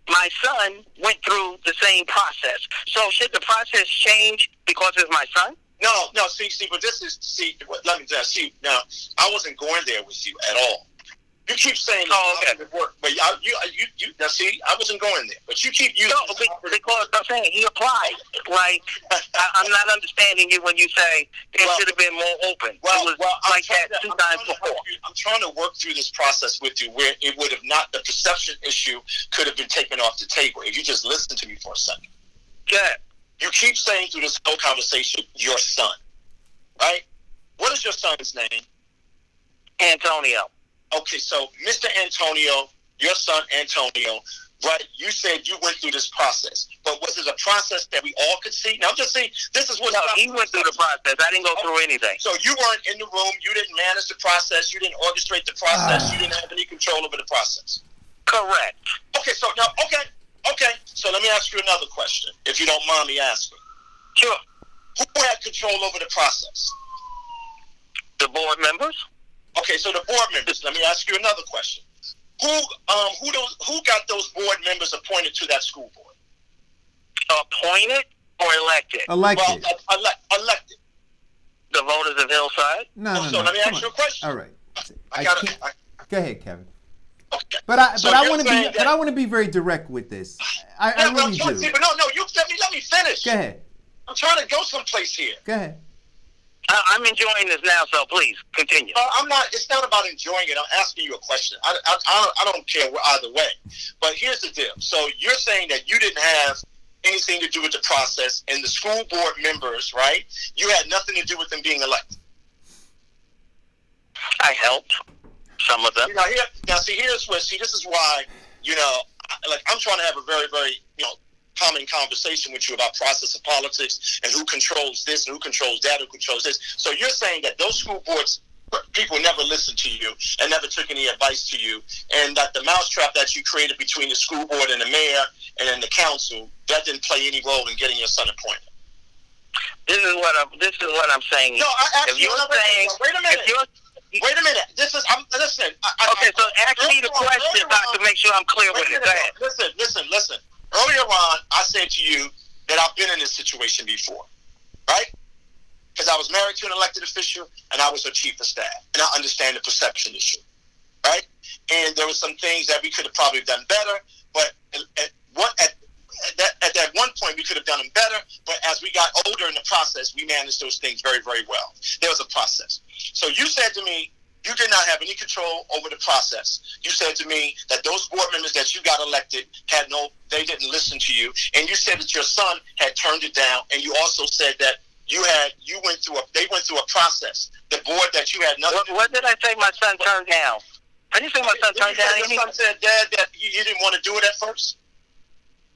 My son went through the same process. So should the process change because it's my son? No, see, but this is, let me just see, now, I wasn't going there with you at all. You keep saying it work, but you now see, I wasn't going there, but you keep using because I'm saying he applied. Like, I'm not understanding you when you say it should have been more open. Well, it was like that 2 times before. I'm trying to work through this process with you where it would have not, the perception issue could have been taken off the table if you just listen to me for a second. Yeah. You keep saying through this whole conversation, your son, right? What is your son's name? Antonio. Okay, so Mr. Antonio, your son Antonio, right, you said you went through this process, but was it a process that we all could see? Now, I'm just saying, this is what... No, he went through the process. I didn't go through anything. So you weren't in the room, you didn't manage the process, you didn't orchestrate the process, you didn't have any control over the process. Correct. Okay, so now, okay, so let me ask you another question, if you don't mind me asking. Sure. Who had control over the process? The board members. Okay, so the board members. Let me ask you another question. Who got those board members appointed to that school board? Appointed or elected? Elected. Well, elected. The voters of Hillside. No. So let me ask you a question. All right. Go ahead, Kevin. Okay. But I want to be very direct with this. I really do. No, you let me finish. Go ahead. I'm trying to go someplace here. Go ahead. I'm enjoying this now, so please continue. I'm not. It's not about enjoying it. I'm asking you a question. I don't care either way. But here's the deal. So you're saying that you didn't have anything to do with the process, and the school board members, right? You had nothing to do with them being elected. I helped some of them. This is why, I'm trying to have a very, very, common conversation with you about process of politics and who controls this and who controls that, who controls this. So you're saying that those school boards, people never listened to you and never took any advice to you, and that the mousetrap that you created between the school board and the mayor and then the council, that didn't play any role in getting your son appointed. This is what I'm saying. No, wait a minute. Listen. Okay, so ask me the question, to make sure I'm clear with it. Go ahead. Listen. Earlier on, I said to you that I've been in this situation before, right? Because I was married to an elected official, and I was her chief of staff, and I understand the perception issue, right? and there were some things that we could have probably done better. But at that one point, we could have done them better. But as we got older in the process, we managed those things very, very well. There was a process. So you said to me, you did not have any control over the process. You said to me that those board members that you got elected they didn't listen to you, and you said that your son had turned it down, and you also said that they went through a process. The board that you had nothing. What did I say? My son turned down. I didn't say my son turned down. Your son said, Dad, that you didn't want to do it at first.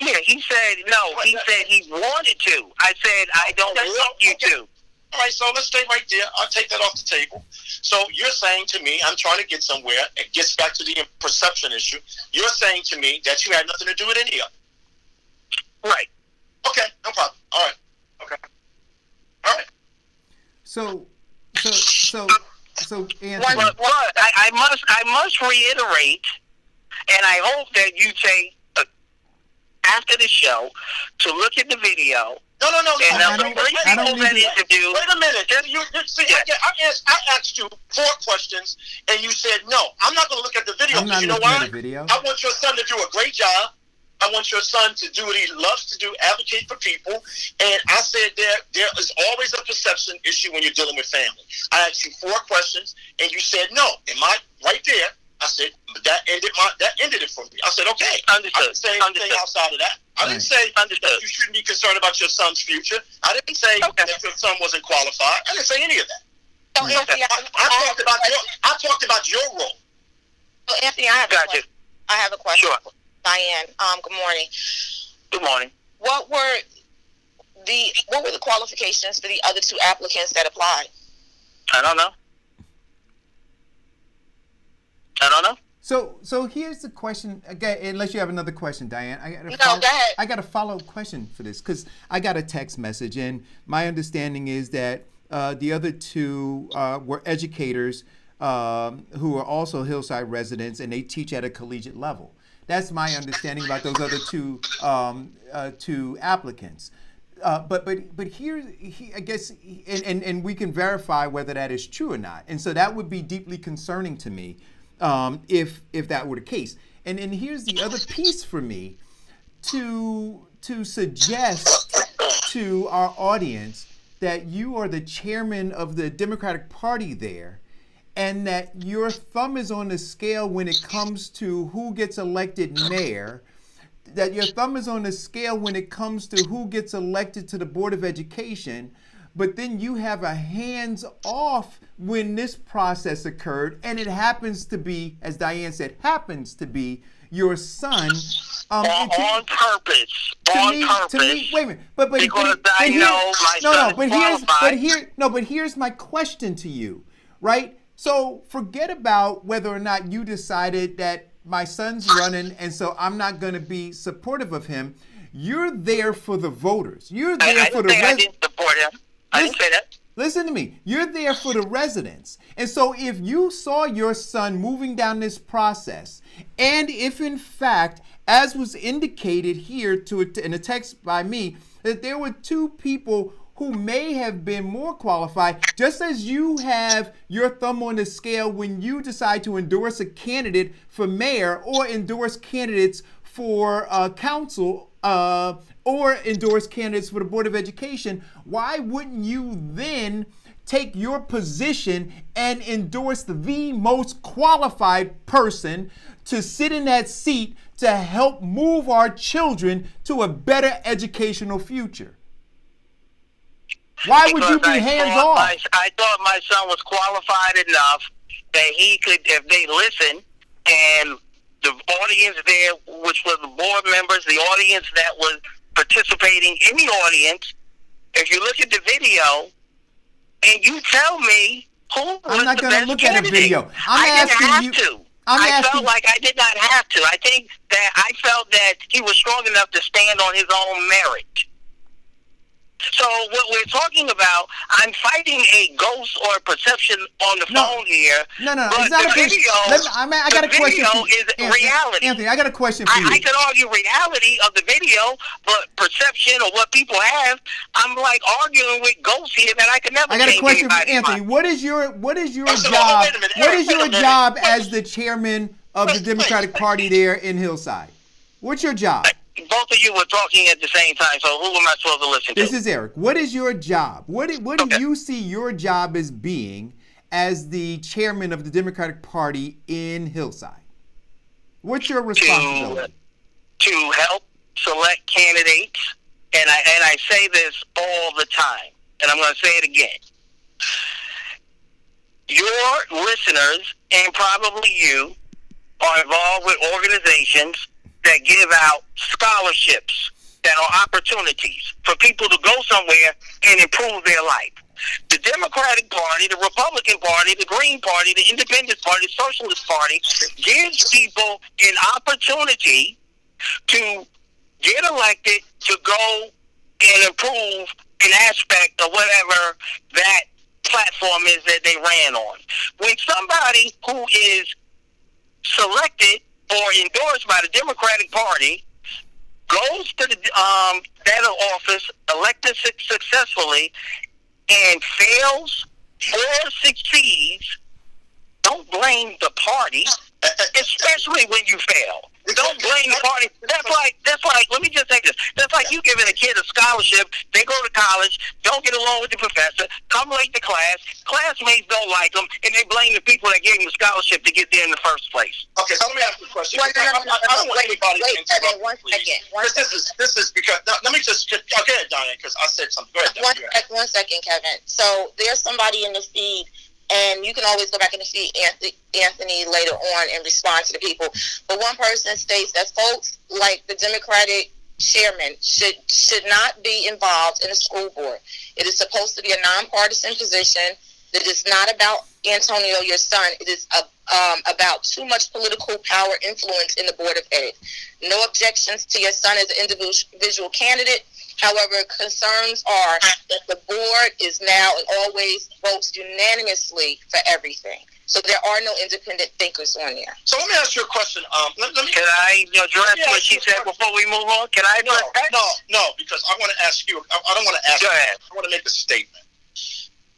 Yeah, he said no. He said he wanted to. I said I don't want you to. All right, so let's stay right there. I'll take that off the table. So you're saying to me, I'm trying to get somewhere. It gets back to the perception issue. You're saying to me that you had nothing to do with any of it. Right. Okay, no problem. All right. Okay. All right. So, Anthony. But I must reiterate, and I hope that you take after the show to look at the video. No. And I don't interview. Wait a minute. I asked you 4 questions, and you said no. I'm not going to look at the video. I'm not you know looking why? at the video. I want your son to do a great job. I want your son to do what he loves to do, advocate for people. And I said there is always a perception issue when you're dealing with family. I asked you 4 questions, and you said no. Right there, I said that ended it for me. I said okay. Understood. I didn't say anything outside of that. I didn't say that you shouldn't be concerned about your son's future. I didn't say that your son wasn't qualified. I didn't say any of that. So, Anthony, I talked about your role. So, Anthony, I have a question. Sure. Diane, good morning. Good morning. What were the qualifications for the other 2 applicants that applied? I don't know. So here's the question. Again, unless you have another question, Diane, go ahead. I got a follow-up question for this because I got a text message, and my understanding is that the other 2 were educators who are also Hillside residents, and they teach at a collegiate level. That's my understanding about those other 2 applicants. But here, I guess, and we can verify whether that is true or not. And so that would be deeply concerning to me if that were the case. And here's the other piece for me to suggest to our audience that you are the chairman of the Democratic Party there, and that your thumb is on the scale when it comes to who gets elected mayor, that your thumb is on the scale when it comes to who gets elected to the Board of Education, but then you have a hands-off when this process occurred, and it happens to be, as Diane said, happens to be your son. On purpose. To me, wait a minute. But here's my question to you, right? So forget about whether or not you decided that my son's running, and so I'm not going to be supportive of him. You're there for the voters. You're there for the residents. I didn't support him. I didn't say that. Listen to me. You're there for the residents. And so if you saw your son moving down this process, and if in fact, as was indicated here in a text by me, that there were 2 people who may have been more qualified, just as you have your thumb on the scale when you decide to endorse a candidate for mayor or endorse candidates for council or endorse candidates for the Board of Education, why wouldn't you then take your position and endorse the most qualified person to sit in that seat to help move our children to a better educational future? Why would you be hands-off? I thought my son was qualified enough that he could, if they listen, and the audience there, which was the board members, the audience that was participating in the audience, if you look at the video, and you tell me who was the best candidate. I'm not going to look at a video. I felt like I did not have to. I think that I felt that he was strong enough to stand on his own merit. So what we're talking about, I'm fighting a ghost or a perception on the phone here. No, but it's not the a video. I got a question video is reality. Anthony, I got a question for you. I could argue reality of the video, but perception or what people have, I'm like arguing with ghosts here that I could never. I got a question for Anthony. What is your job? What is your job as the chairman of the Democratic Party there in Hillside. What's your job? Both of you were talking at the same time, so who am I supposed to listen to? This is Eric. What is your job? What do you see your job as being as the chairman of the Democratic Party in Hillside? What's your responsibility? To help select candidates, and I say this all the time, and I'm going to say it again. Your listeners, and probably you, are involved with organizations that give out scholarships, that are opportunities for people to go somewhere and improve their life. The Democratic Party, the Republican Party, the Green Party, the Independent Party, the Socialist Party gives people an opportunity to get elected to go and improve an aspect of whatever that platform is that they ran on. When somebody who is selected or endorsed by the Democratic Party goes to the that office, elected successfully, and fails or succeeds, don't blame the party, especially when you fail. Don't blame the party. That's like, let me just say this. That's like you giving a kid a scholarship, they go to college, don't get along with the professor, come late to class, classmates don't like them, and they blame the people that gave them the scholarship to get there in the first place. Okay, so let me ask you a question. I don't want anybody to interrupt, please. This is because, let me just, go ahead, Diane, because I said something. Go ahead, Diane. One second, Kevin. So there's somebody in the feed, and you can always go back and see Anthony later on and respond to the people. But one person states that folks like the Democratic chairman should not be involved in the school board. It is supposed to be a nonpartisan position. That is not about Antonio, your son. It is about too much political power influence in the board of ed. No objections to your son as an individual candidate. However, concerns are that the board is now and always votes unanimously for everything. So there are no independent thinkers on there. So let me ask you a question. Let me. Can I address what she said before we move on? Can I address that? No, because I want to ask you. I don't want to ask. Go ahead. I want to make a statement.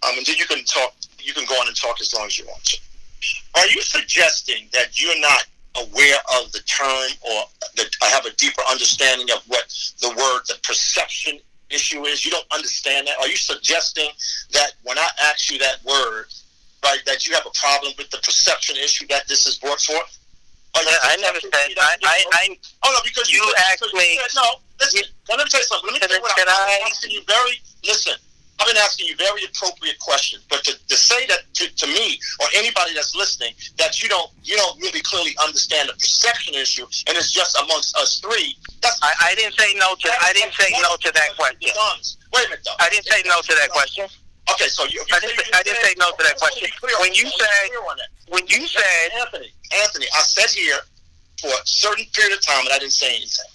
And then you can talk. You can go on and talk as long as you want to. Are you suggesting that you're not aware of the term, or that I have a deeper understanding of what the word, the perception issue is? You don't understand that? Are you suggesting that when I ask you that word, right, that you have a problem with the perception issue that this is brought forth? I never said. Oh no, because you asked me. No, listen. Let me tell you something. Let me tell you what I'm asking you. Listen. I've been asking you very appropriate questions, but to say that to me or anybody that's listening that you don't really clearly understand the perception issue, and it's just amongst us three. I didn't say no to. I didn't say no to that question. Wait a minute, though. I didn't say no to that question. Okay, so I didn't say no to that question. When you said Anthony, I sat here for a certain period of time and I didn't say anything.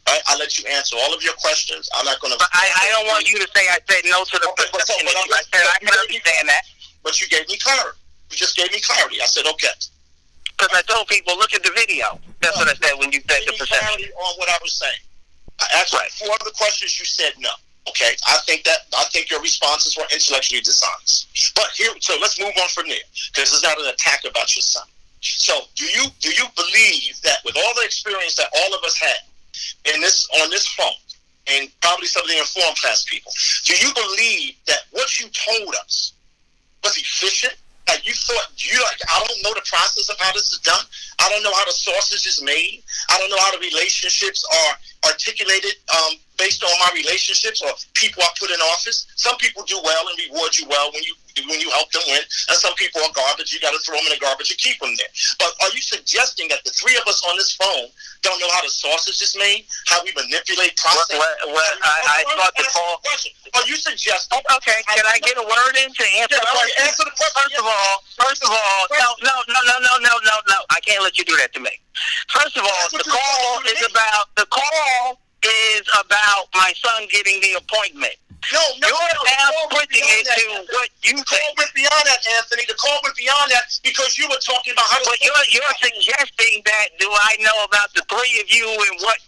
Right? I let you answer all of your questions. I'm not going to. I don't want you to say I said no to the perception issue. I said I can understand that. But you gave me clarity. You just gave me clarity. I said okay. Because I told people, look at the video. That's what I said when you said the perception. Clarity on what I was saying. I asked you 4 other questions. You said no. Okay, I think your responses were intellectually dishonest. But so let's move on from there, because it's not an attack about your son. So do you believe that with all the experience that all of us had on this phone, and probably some of the informed class people, do you believe that what you told us was efficient? Like you thought, I don't know the process of how this is done. I don't know how the sausage is made. I don't know how the relationships are articulated based on my relationships or people I put in office. Some people do well and reward you well when you help them win, and some people are garbage. You got to throw them in the garbage and keep them there. But are you suggesting that the 3 of us on this phone don't know how the sausage is made, how we manipulate process? I thought the call. Are you suggesting? Okay, can I get a word in to answer the question? Answer the question. First of all, no. I can't let you do that to me. First of all, the call is about my son getting the appointment. No, you're now putting it to what you think. The call went beyond that, Anthony. The call went beyond that because you were talking about how. But you're suggesting that. Do I know about the 3 of you and what?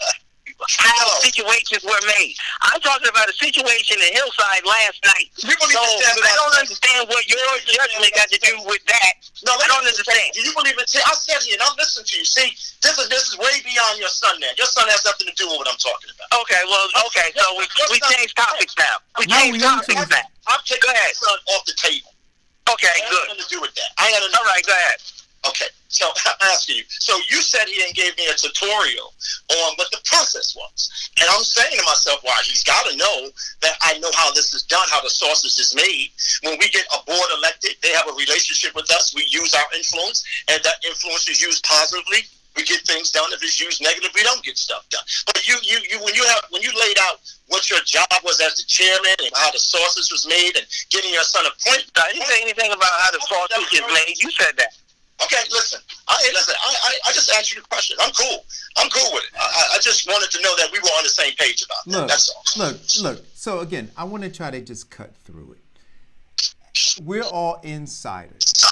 how situations were made. I'm talking about a situation in Hillside last night. So I don't understand what your judgment got to do with that. No, I don't understand. Do you believe it? I said it, and I'm listening to you. See, this is way beyond your son now. Your son has nothing to do with what I'm talking about. Okay, so we changed topics now. We changed topics now. I'm taking my son off the table. Okay, I good. had nothing to do with that. All right, go ahead. Okay, so I'm asking you. So you said he didn't give me a tutorial on what the process was. And I'm saying to myself, well, he's got to know that I know how this is done, how the sausage is made. When we get a board elected, they have a relationship with us. We use our influence, and that influence is used positively. We get things done. If it's used negatively, we don't get stuff done. But when you laid out what your job was as the chairman and how the sausage was made and getting your son appointed, I didn't say anything about how the sausage is made. You said that. Okay, listen. I just answered your question. I'm cool. I'm cool with it. I just wanted to know that we were on the same page about that. That's all. Look. So again, I want to try to just cut through it. We're all insiders.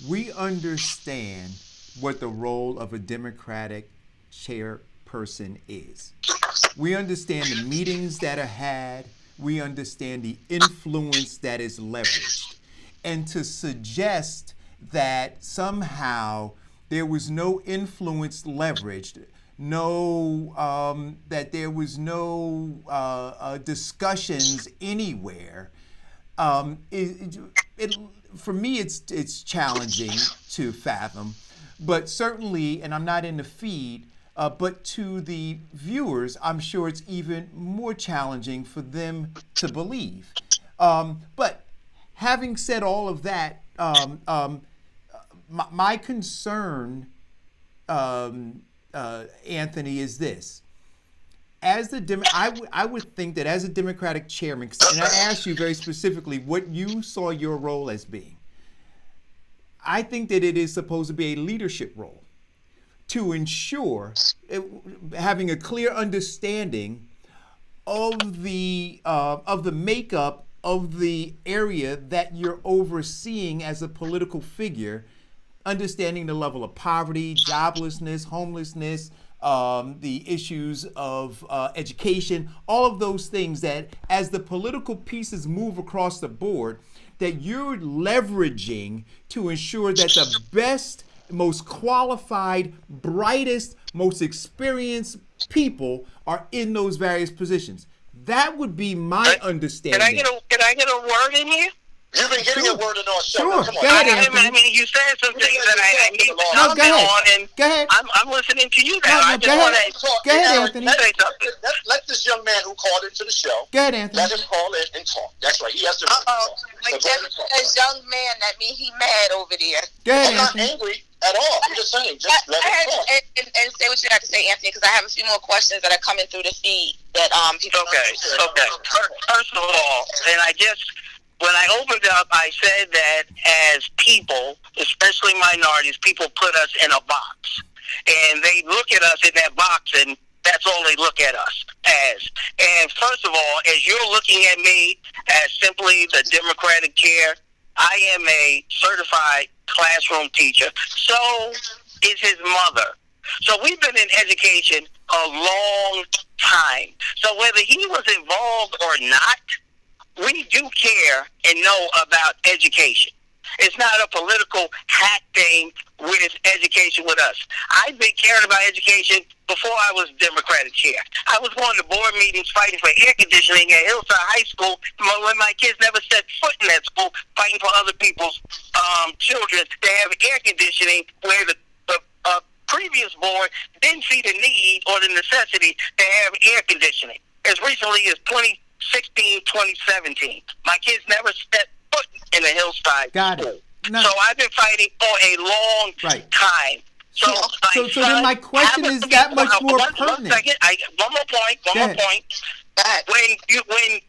We understand what the role of a Democratic chairperson is. We understand the meetings that are had. We understand the influence that is leveraged. And to suggest that somehow there was no influence leveraged, that there was no discussions anywhere, for me it's challenging to fathom. But certainly, and I'm not in the feed, but to the viewers, I'm sure it's even more challenging for them to believe. But having said all of that, my concern, Anthony, is this. As I would think that as a Democratic chairman, and I asked you very specifically what you saw your role as being, I think that it is supposed to be a leadership role to ensure having a clear understanding of the makeup of the area that you're overseeing as a political figure, understanding the level of poverty, joblessness, homelessness, the issues of education, all of those things that as the political pieces move across the board, that you're leveraging to ensure that the best, most qualified, brightest, most experienced people are in those various positions. That would be my understanding. Can I get a word in here? You've been getting a word in our show. Sure. Come on. Go ahead, Anthony. I mean, you said some things that I need to comment on, and go ahead. I'm listening to you now. I just want to go ahead, Anthony. Let this young man who called into the show. Go ahead, Anthony. Let him call in and talk. That's right. He has to. When Kevin says young man, that means he mad over there. Go ahead, I'm not angry at all. I'm just saying. Just let him talk. And say what you have to say, Anthony, because I have a few more questions that are coming through the feed that people. Okay. First of all, and when I opened up, I said that as people, especially minorities, people put us in a box. And they look at us in that box, and that's all they look at us as. And first of all, as you're looking at me as simply the Democratic chair, I am a certified classroom teacher. So is his mother. So we've been in education a long time. So whether he was involved or not, we do care and know about education. It's not a political hack thing with education with us. I've been caring about education before I was Democratic chair. I was going to board meetings fighting for air conditioning at Hillside High School when my kids never set foot in that school, fighting for other people's children to have air conditioning where the previous board didn't see the need or the necessity to have air conditioning. As recently as 2016, 2017. My kids never stepped foot in a Hillside school. No. So I've been fighting for a long time. So then my question is that much more pertinent. 1 second. One more point. When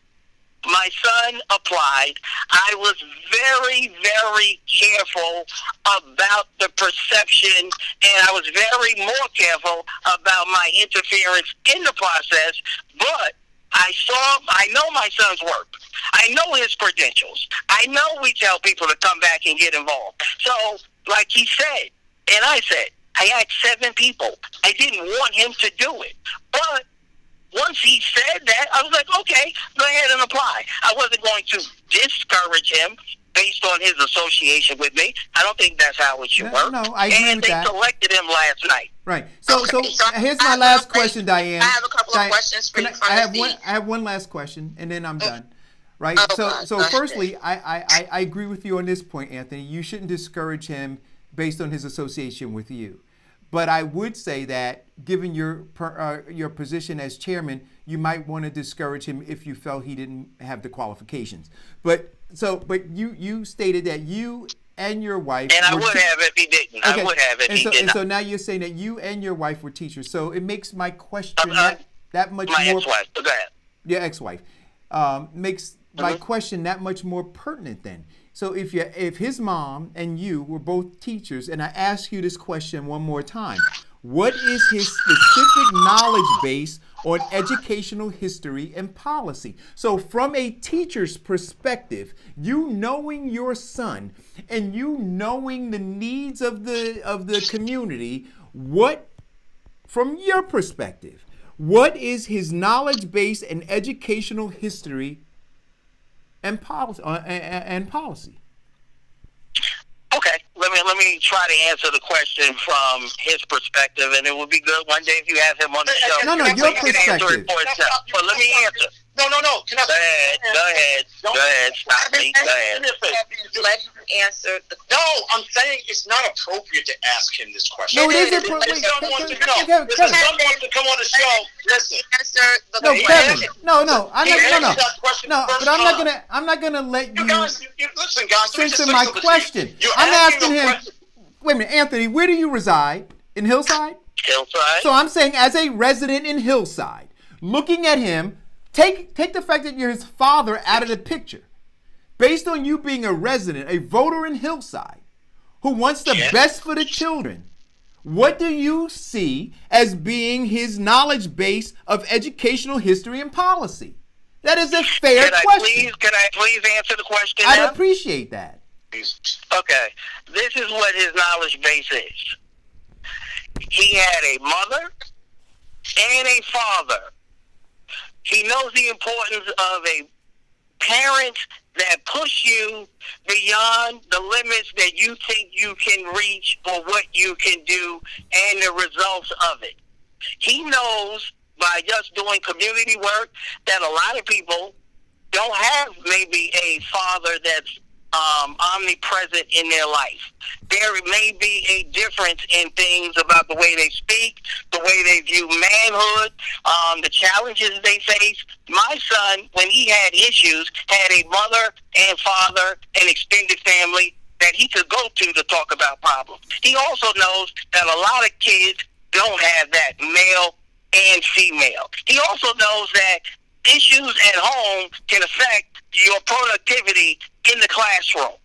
my son applied, I was very, very careful about the perception, and I was very more careful about my interference in the process, but I know my son's work. I know his credentials. I know we tell people to come back and get involved. So, like he said, and I said, I had 7 people. I didn't want him to do it. But once he said that, I was like, okay, go ahead and apply. I wasn't going to discourage him based on his association with me. I don't think that's how it should work. No, I agree with that. And they selected him last night. Right. So here's my last question, Diane. I have a couple of questions for you. I have one last question, and then I'm done. Right. So firstly, I agree with you on this point, Anthony. You shouldn't discourage him based on his association with you. But I would say that, given your position as chairman, you might want to discourage him if you felt he didn't have the qualifications. But you stated that you and your wife. And I would have if he didn't. Okay. I would have if he didn't. And so now you're saying that you and your wife were teachers. So it makes my question that much my more. My ex-wife. Go ahead. Your ex-wife makes my question that much more pertinent then. So if his mom and you were both teachers, and I ask you this question one more time, what is his specific knowledge base on educational history and policy? So from a teacher's perspective, you knowing your son and you knowing the needs of the community, what, from your perspective, what is his knowledge base in educational history and policy? Okay, let me try to answer the question from his perspective, and it would be good one day if you have him on the show. No, your perspective. But let me answer. No. Can I Go ahead. Stop me. Go ahead. Let him answer the question. No, I'm saying it's not appropriate to ask him this question. No, it is appropriate. If someone wants to come on the show, listen. Answer the No, question. Kevin. No. I'm not gonna let you. You guys, listen, guys. Censor my question. I'm asking him. Wait a minute, Anthony. Where do you reside? In Hillside? Hillside. So I'm saying, as a resident in Hillside, looking at him, take the fact that you're his father out of the picture. Based on you being a resident, a voter in Hillside, who wants the best for the children, what do you see as being his knowledge base of educational history and policy? That is a fair question. Can I please answer the question? I'd appreciate that. Okay. This is what his knowledge base is. He had a mother and a father. He knows the importance of a parent that push you beyond the limits that you think you can reach or what you can do and the results of it. He knows by just doing community work that a lot of people don't have maybe a father that's omnipresent in their life. There may be a difference in things about the way they speak, the way they view manhood, the challenges they face. My son, when he had issues, had a mother and father and extended family that he could go to talk about problems. He also knows that a lot of kids don't have that, male and female. He also knows that issues at home can affect your productivity in the classroom.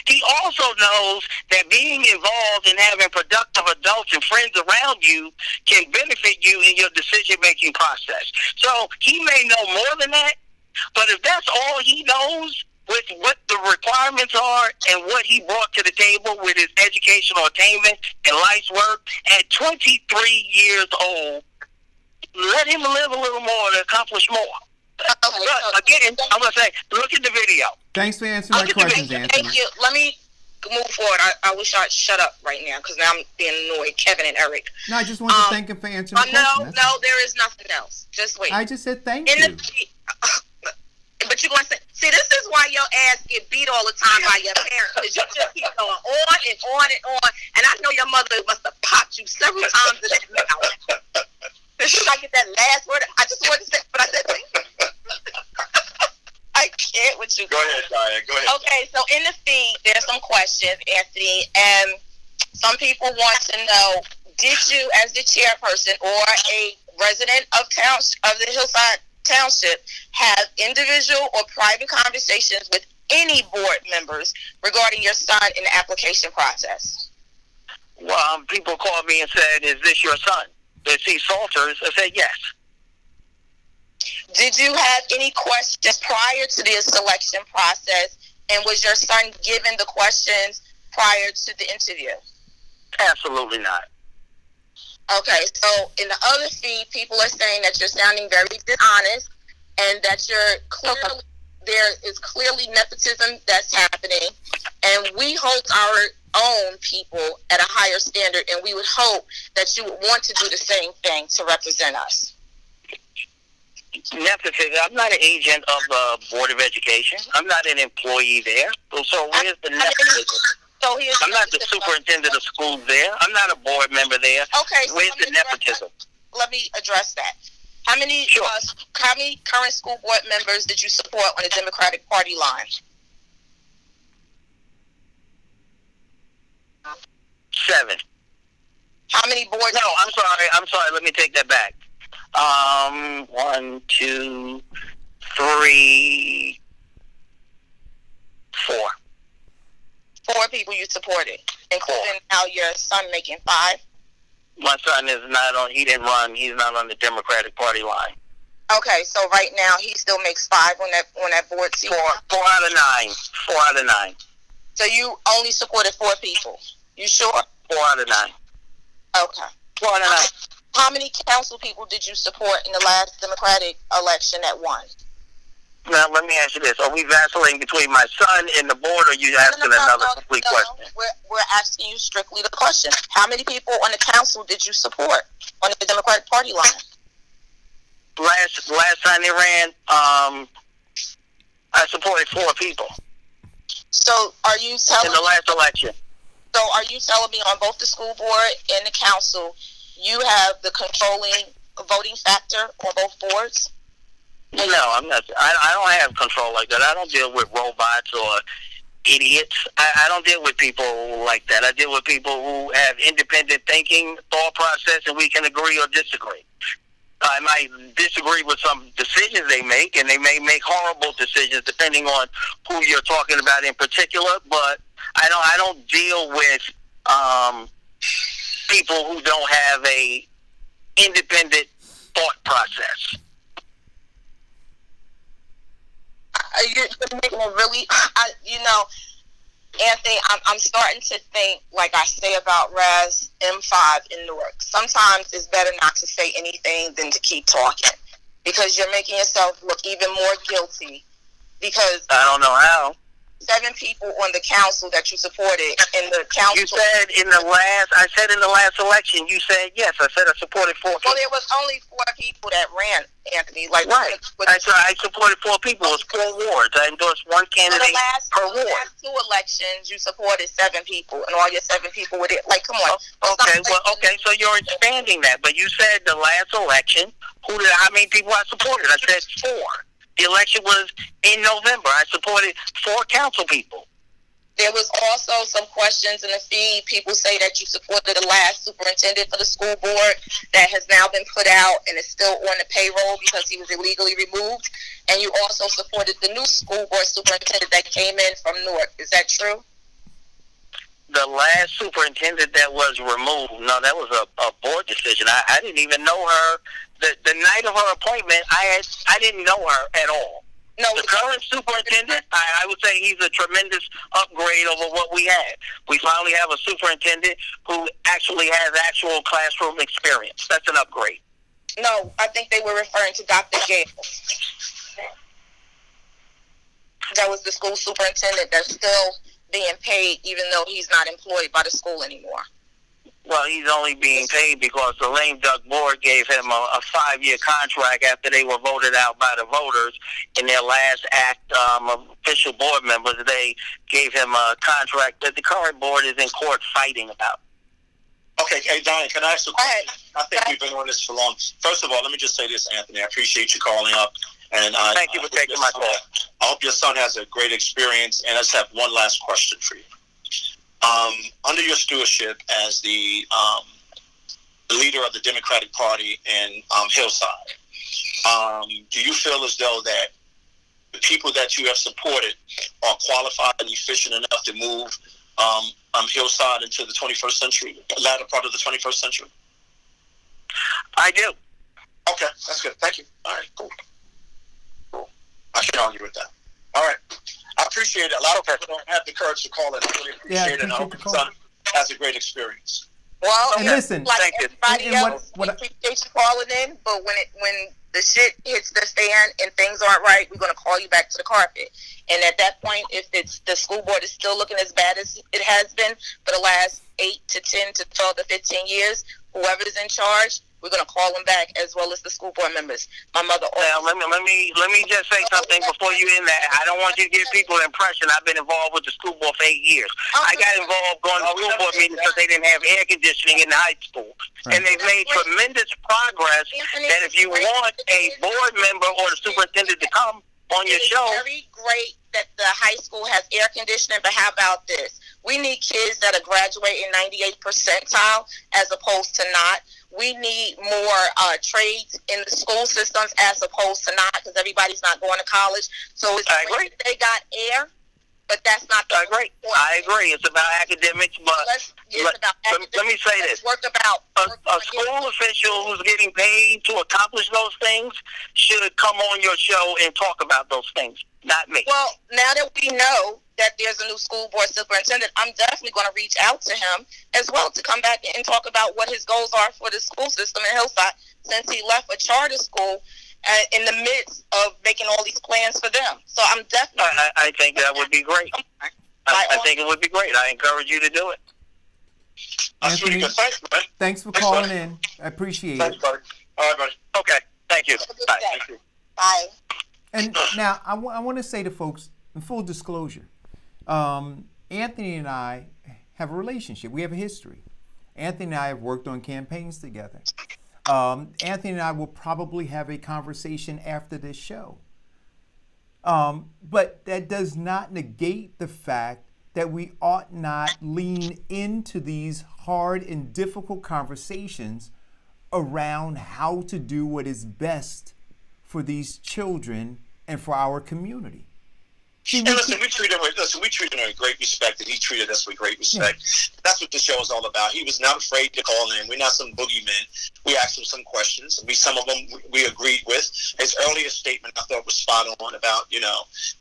He also knows that being involved in having productive adults and friends around you can benefit you in your decision-making process. So he may know more than that, but if that's all he knows with what the requirements are and what he brought to the table with his educational attainment and life's work, at 23 years old, let him live a little more to accomplish more. But again, I'm going to say, look at the video. Thanks for answering my questions, Anthony. Thank you. Let me move forward. I wish I'd shut up right now because now I'm being annoyed, Kevin and Eric. No, I just wanted to thank him for answering my question. No, there is nothing else. Just wait. I just said thank you. But you're going to say, see, this is why your ass get beat all the time by your parents, because you just keep going on and on and on. And I know your mother must have popped you several times in that mouth. Should I get that last word? I just wanted to say, but I said thank you. I can't with you. Go ahead, Diane. Go ahead. Okay, so in the feed, there's some questions, Anthony, and some people want to know, did you, as the chairperson or a resident of the Hillside Township, have individual or private conversations with any board members regarding your son in the application process? Well, people called me and said, is this your son? Does he Salters? I said, yes. Did you have any questions prior to the selection process, and was your son given the questions prior to the interview? Absolutely not. Okay, so in the other feed, people are saying that you're sounding very dishonest and that there is clearly nepotism that's happening, and we hold our own people at a higher standard, and we would hope that you would want to do the same thing to represent us. Nepotism. I'm not an agent of the Board of Education. I'm not an employee there. So where's the nepotism? I'm not the superintendent of schools there. I'm not a board member there. Okay, so where's the nepotism? Let me address that. How many current school board members did you support on the Democratic Party line? 7. How many boards? No, I'm sorry. Let me take that back. 1, 2, 3, 4. 4 people you supported, including now your son making 5. My son is not on. He didn't run. He's not on the Democratic Party line. Okay, so right now he still makes 5 on that board seat. 4 out of 9. 4 out of 9. So you only supported 4 people. You sure? 4 out of 9. Okay. 4 out of 9. How many council people did you support in the last Democratic election that won? Now, let me ask you this. Are we vacillating between my son and the board, or are you asking another complete question? We're asking you strictly the question. How many people on the council did you support on the Democratic Party line? Last time they ran, I supported 4 people. So are you telling in the last election? So are you telling me on both the school board and the council, you have the controlling voting factor on both boards? No, I'm not. I don't have control like that. I don't deal with robots or idiots. I don't deal with people like that. I deal with people who have independent thinking, thought process, and we can agree or disagree. I might disagree with some decisions they make, and they may make horrible decisions depending on who you're talking about in particular. But I don't deal with people who don't have a independent thought process. You're making a really, Anthony, I'm starting to think, like I say about Raz M5 in Newark. Sometimes it's better not to say anything than to keep talking, because you're making yourself look even more guilty. Because I don't know how. 7 people on the council that you supported in the council. You said in the last election, you said yes. I said I supported 4 people. Well, there was only 4 people that ran, Anthony. Like, right. I supported 4 people. It was 4 wards. I endorsed 1 candidate per ward. The last 2 elections, you supported 7 people, and all your 7 people were there. Like, come on. Okay, so you're expanding that. But you said the last election, how many people I supported? I said 4. The election was in November. I supported 4 council people. There was also some questions in the feed. People say that you supported the last superintendent for the school board that has now been put out and is still on the payroll because he was illegally removed. And you also supported the new school board superintendent that came in from Newark. Is that true? The last superintendent that was removed, no, that was a board decision. I didn't even know her. The night of her appointment, I didn't know her at all. No, the current superintendent, I would say he's a tremendous upgrade over what we had. We finally have a superintendent who actually has actual classroom experience. That's an upgrade. No, I think they were referring to Dr. Gale. That was the school superintendent that's still being paid even though he's not employed by the school anymore. Well, he's only being paid because the lame duck board gave him a 5-year contract after they were voted out by the voters in their last act of official board members. They gave him a contract that the current board is in court fighting about. Okay, hey, Donnie, can I ask a question? I think we've been on this for long. First of all, let me just say this, Anthony. I appreciate you calling up. And thank you for taking my call. I hope your son has a great experience. And I just have one last question for you. Under your stewardship as the leader of the Democratic Party in Hillside, do you feel as though that the people that you have supported are qualified and efficient enough to move Hillside into the 21st century, the latter part of the 21st century? I do. Okay, that's good. Thank you. All right, cool. I can't argue with that. All right. I appreciate it. A lot of people don't have the courage to call in. I really appreciate it. And I hope your son has a great experience. Well, And listen, like everybody and what- else, we appreciate you calling in, but when the shit hits the fan and things aren't right, we're going to call you back to the carpet. And at that point, if it's the school board is still looking as bad as it has been for the last 8 to 10 to 12 to 15 years, whoever's in charge, we're going to call them back, as well as the school board members. My mother. Now, let me just say something before you end that. I don't want you to give people the impression I've been involved with the school board for 8 years. I got involved going to school board meetings because they didn't have air conditioning in the high school. And they've made tremendous progress that if you want a board member or the superintendent to come on your show. It's very great that the high school has air conditioning, but how about this? We need kids that are graduating 98th percentile as opposed to not. We need more trades in the school systems as opposed to not, because everybody's not going to college. So it's great that they got air, but that's not the point. I agree. It's about academics, but let me say this. A school official who's getting paid to accomplish those things should come on your show and talk about those things, not me. Well, now that we know that there's a new school board superintendent, I'm definitely going to reach out to him as well to come back and talk about what his goals are for the school system in Hillside, since he left a charter school in the midst of making all these plans for them. So I'm definitely... I think that would be great. I think it would be great. I encourage you to do it. That's really good. Thanks, man. Thanks for calling in. I appreciate it. Thanks, buddy. All right, buddy. Okay. Thank you. Bye. Thank you. Bye. And now I want to say to folks, in full disclosure, Anthony and I have a relationship. We have a history. Anthony and I have worked on campaigns together. Anthony and I will probably have a conversation after this show. But that does not negate the fact that we ought not lean into these hard and difficult conversations around how to do what is best for these children and for our community. And listen, we treated him with great respect, and he treated us with great respect. Yeah. That's what the show is all about. He was not afraid to call in. We're not some boogeymen. We asked him some questions. Some of them we agreed with. His earlier statement I thought was spot on about,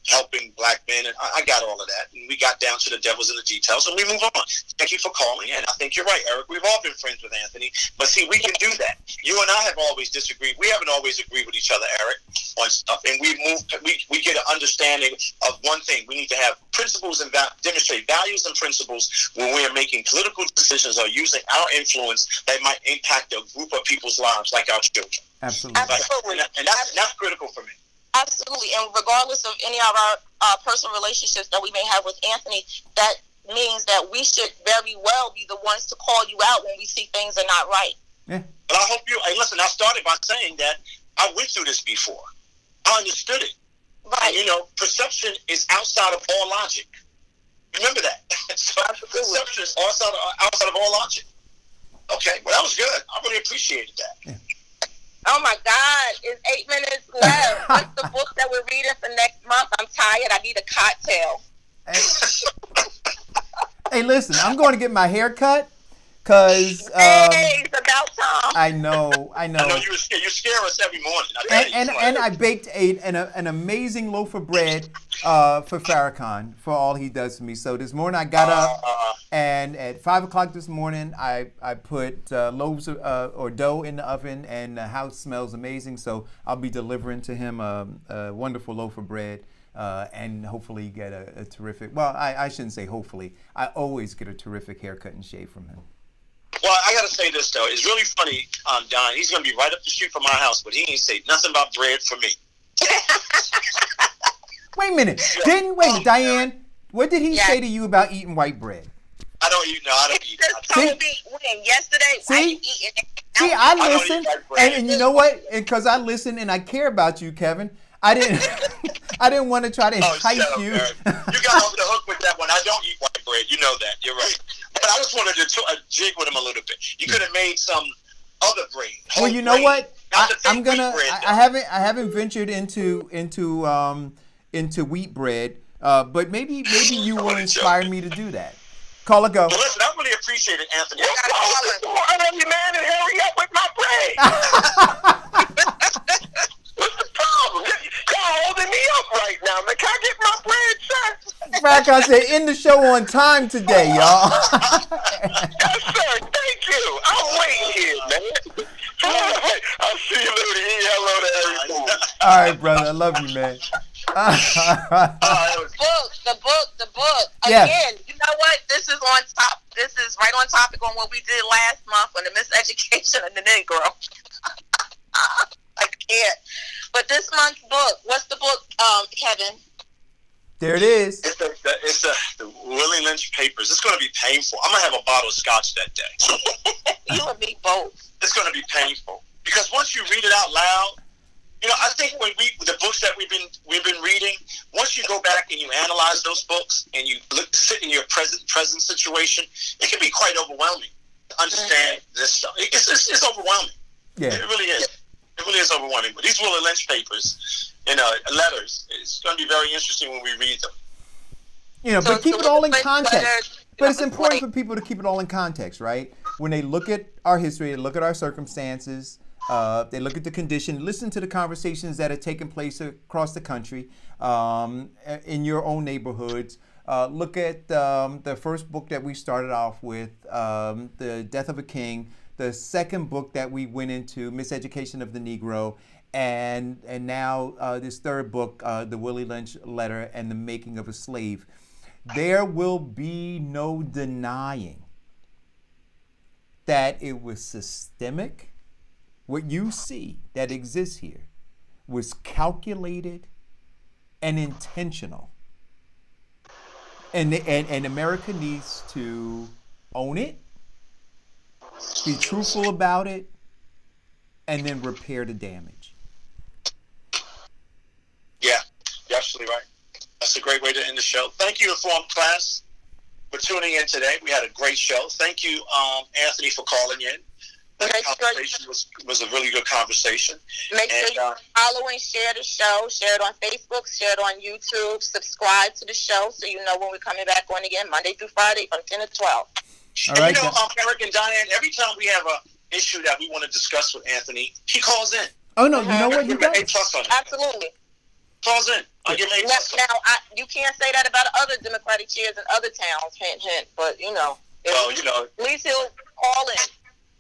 helping black men, and I got all of that. And we got down to the devils in the details, and we move on. Thank you for calling in. I think you're right, Eric. We've all been friends with Anthony. But see, we can do that. You and I have always disagreed. We haven't always agreed with each other, Eric, on stuff. And we get an understanding of one thing. We need to have principles and demonstrate values and principles when we are making political decisions or using our influence that might impact a group of people's lives, like our children. Absolutely. And that's critical for me. Absolutely. And regardless of any of our personal relationships that we may have with Anthony, that means that we should very well be the ones to call you out when we see things are not right. Yeah. But I hope listen, I started by saying that I went through this before. I understood it. Right. And, perception is outside of all logic. Remember that. So perception is outside of all logic. Okay, well, that was good. I really appreciated that. Yeah. Oh, my God. It's 8 minutes left. What's the book that we're reading for next month? I'm tired. I need a cocktail. Hey, listen, I'm going to get my hair cut. Because it's about time. I know. I know you scare us every morning. And I baked an amazing loaf of bread for Farrakhan for all he does for me. So this morning I got up and at 5 o'clock this morning I put loaves or dough in the oven, and the house smells amazing. So I'll be delivering to him a wonderful loaf of bread. And hopefully get a terrific. Well, I shouldn't say hopefully. I always get a terrific haircut and shave from him. Well, I got to say this, though. It's really funny, Don. He's going to be right up the street from my house, but he ain't say nothing about bread for me. Wait a minute. Diane, what did he say to you about eating white bread? I don't eat. No, I don't eat. Told me when yesterday. See, I listen, and you know what? Because I listen and I care about you, Kevin. I didn't want to try to entice you. You got over the hook with that one. I don't eat white bread. You know that. You're right. But I just wanted to jig with him a little bit. You could have made some other bread. Well, you know what? I'm gonna. I haven't ventured into wheat bread. But maybe you will inspire me to do that. Call or go. Well, listen, I really appreciate it, Anthony. I love you, man, and hurry up with my bread. What's the problem? Y'all holding me up right now, man. Can I get my bread, sir? Farrakhan said, end the show on time today, y'all. Yes, sir. Thank you. right, brother. I love you, man. The book. Yeah. Again, you know what? This is on top. This is right on topic on what we did last month on the miseducation of the Negro. I can't. But this month's book, what's the book, Kevin? There it is. It's the Willie Lynch Papers. It's going to be painful. I'm going to have a bottle of scotch that day. You and me both. It's going to be painful because once you read it out loud, I think when the books that we've been reading, once you go back and you analyze those books and you sit in your present situation, it can be quite overwhelming to understand this stuff. It's overwhelming. Yeah. It really is. It really is overwhelming. But these Willie Lynch Papers, letters, it's going to be very interesting when we read them. But keep it all in context. But it's important for people to keep it all in context, right? When they look at our history, they look at our circumstances, they look at the condition, listen to the conversations that are taking place across the country, in your own neighborhoods. Look at the first book that we started off with, The Death of a King, the second book that we went into, Miseducation of the Negro, and now this third book, The Willie Lynch Letter and the Making of a Slave. There will be no denying that it was systemic. What you see that exists here was calculated and intentional. And America needs to own it, be truthful about it, and then repair the damage. Yeah, you're absolutely right. That's a great way to end the show. Thank you, Informed Class, for tuning in today. We had a great show. Thank you, Anthony, for calling in. That conversation was a really good conversation. Make sure you follow and share the show. Share it on Facebook. Share it on YouTube. Subscribe to the show so you know when we're coming back on again, Monday through Friday from 10 to 12. All right, Eric and Diane, every time we have an issue that we want to discuss with Anthony, he calls in. Oh, no, you know what? You got Absolutely. Calls in. I'll give him Now, you can't say that about other Democratic chairs in other towns, hint, hint, but, at least he'll call in.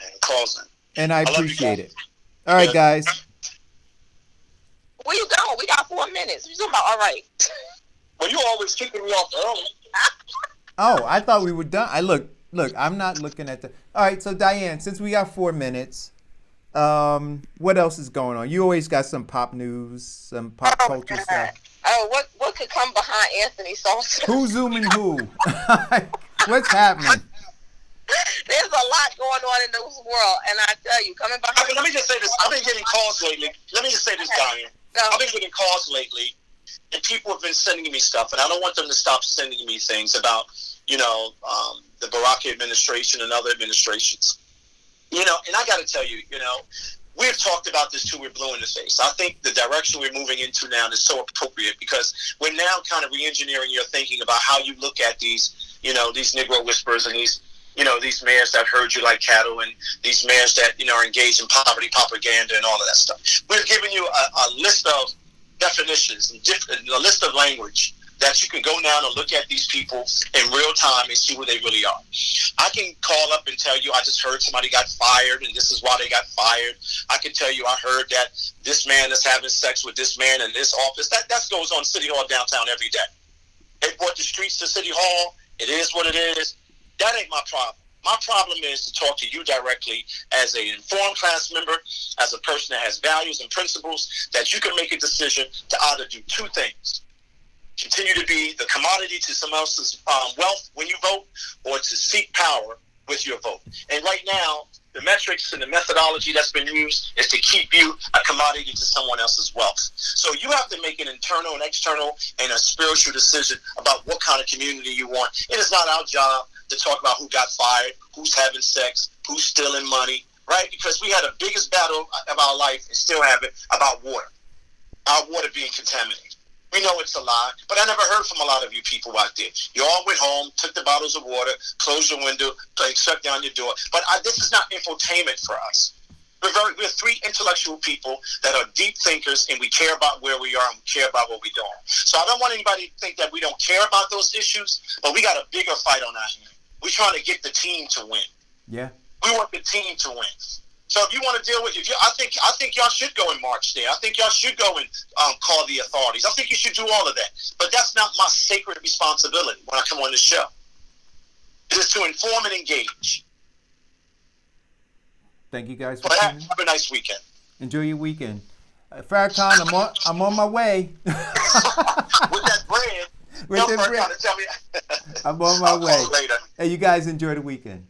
And calls in. And I appreciate it. All right, guys. Where you going? We got 4 minutes. What you talking about? All right. Well, you always kicking me off early. Oh, I thought we were done. Look, I'm not looking at the... All right, so Diane, since we got 4 minutes, what else is going on? You always got some pop news, some pop culture stuff. Oh, what could come behind Anthony Salter? Who's zooming who? What's happening? There's a lot going on in this world, and I tell you, coming behind... Let me just say this. I've been getting calls lately. Let me just say this, Diane. I've been getting calls lately, and people have been sending me stuff, and I don't want them to stop sending me things about, the Barack administration and other administrations. And I got to tell you, we've talked about this till we're blue in the face. I think the direction we're moving into now is so appropriate because we're now kind of re-engineering your thinking about how you look at these, these Negro whisperers and these mayors that herd you like cattle and these mayors that, are engaged in poverty propaganda and all of that stuff. We've given you a list of definitions and a list of language that you can go down and look at these people in real time and see who they really are. I can call up and tell you I just heard somebody got fired and this is why they got fired. I can tell you I heard that this man is having sex with this man in this office. That goes on City Hall downtown every day. They brought the streets to City Hall. It is what it is. That ain't my problem. My problem is to talk to you directly as an informed class member, as a person that has values and principles, that you can make a decision to either do two things. Continue to be the commodity to someone else's wealth when you vote, or to seek power with your vote. And right now, the metrics and the methodology that's been used is to keep you a commodity to someone else's wealth. So you have to make an internal and external and a spiritual decision about what kind of community you want. It is not our job to talk about who got fired, who's having sex, who's stealing money, right? Because we had the biggest battle of our life and still have it about water, our water being contaminated. We know it's a lie, but I never heard from a lot of you people out there. You all went home, took the bottles of water, closed your window, shut down your door. But this is not infotainment for us. We're three intellectual people that are deep thinkers, and we care about where we are and we care about what we're doing. So I don't want anybody to think that we don't care about those issues, but we got a bigger fight on our hands. We're trying to get the team to win. Yeah. We want the team to win. So if you want to deal with, I think y'all should go and march there. I think y'all should go and call the authorities. I think you should do all of that. But that's not my sacred responsibility when I come on this show. It is to inform and engage. Thank you guys. But have a nice weekend. Enjoy your weekend. Farrakhan, I'm on my way. With that bread. With the bread. Tell me. I'm on my way. Later. Hey, you guys enjoy the weekend.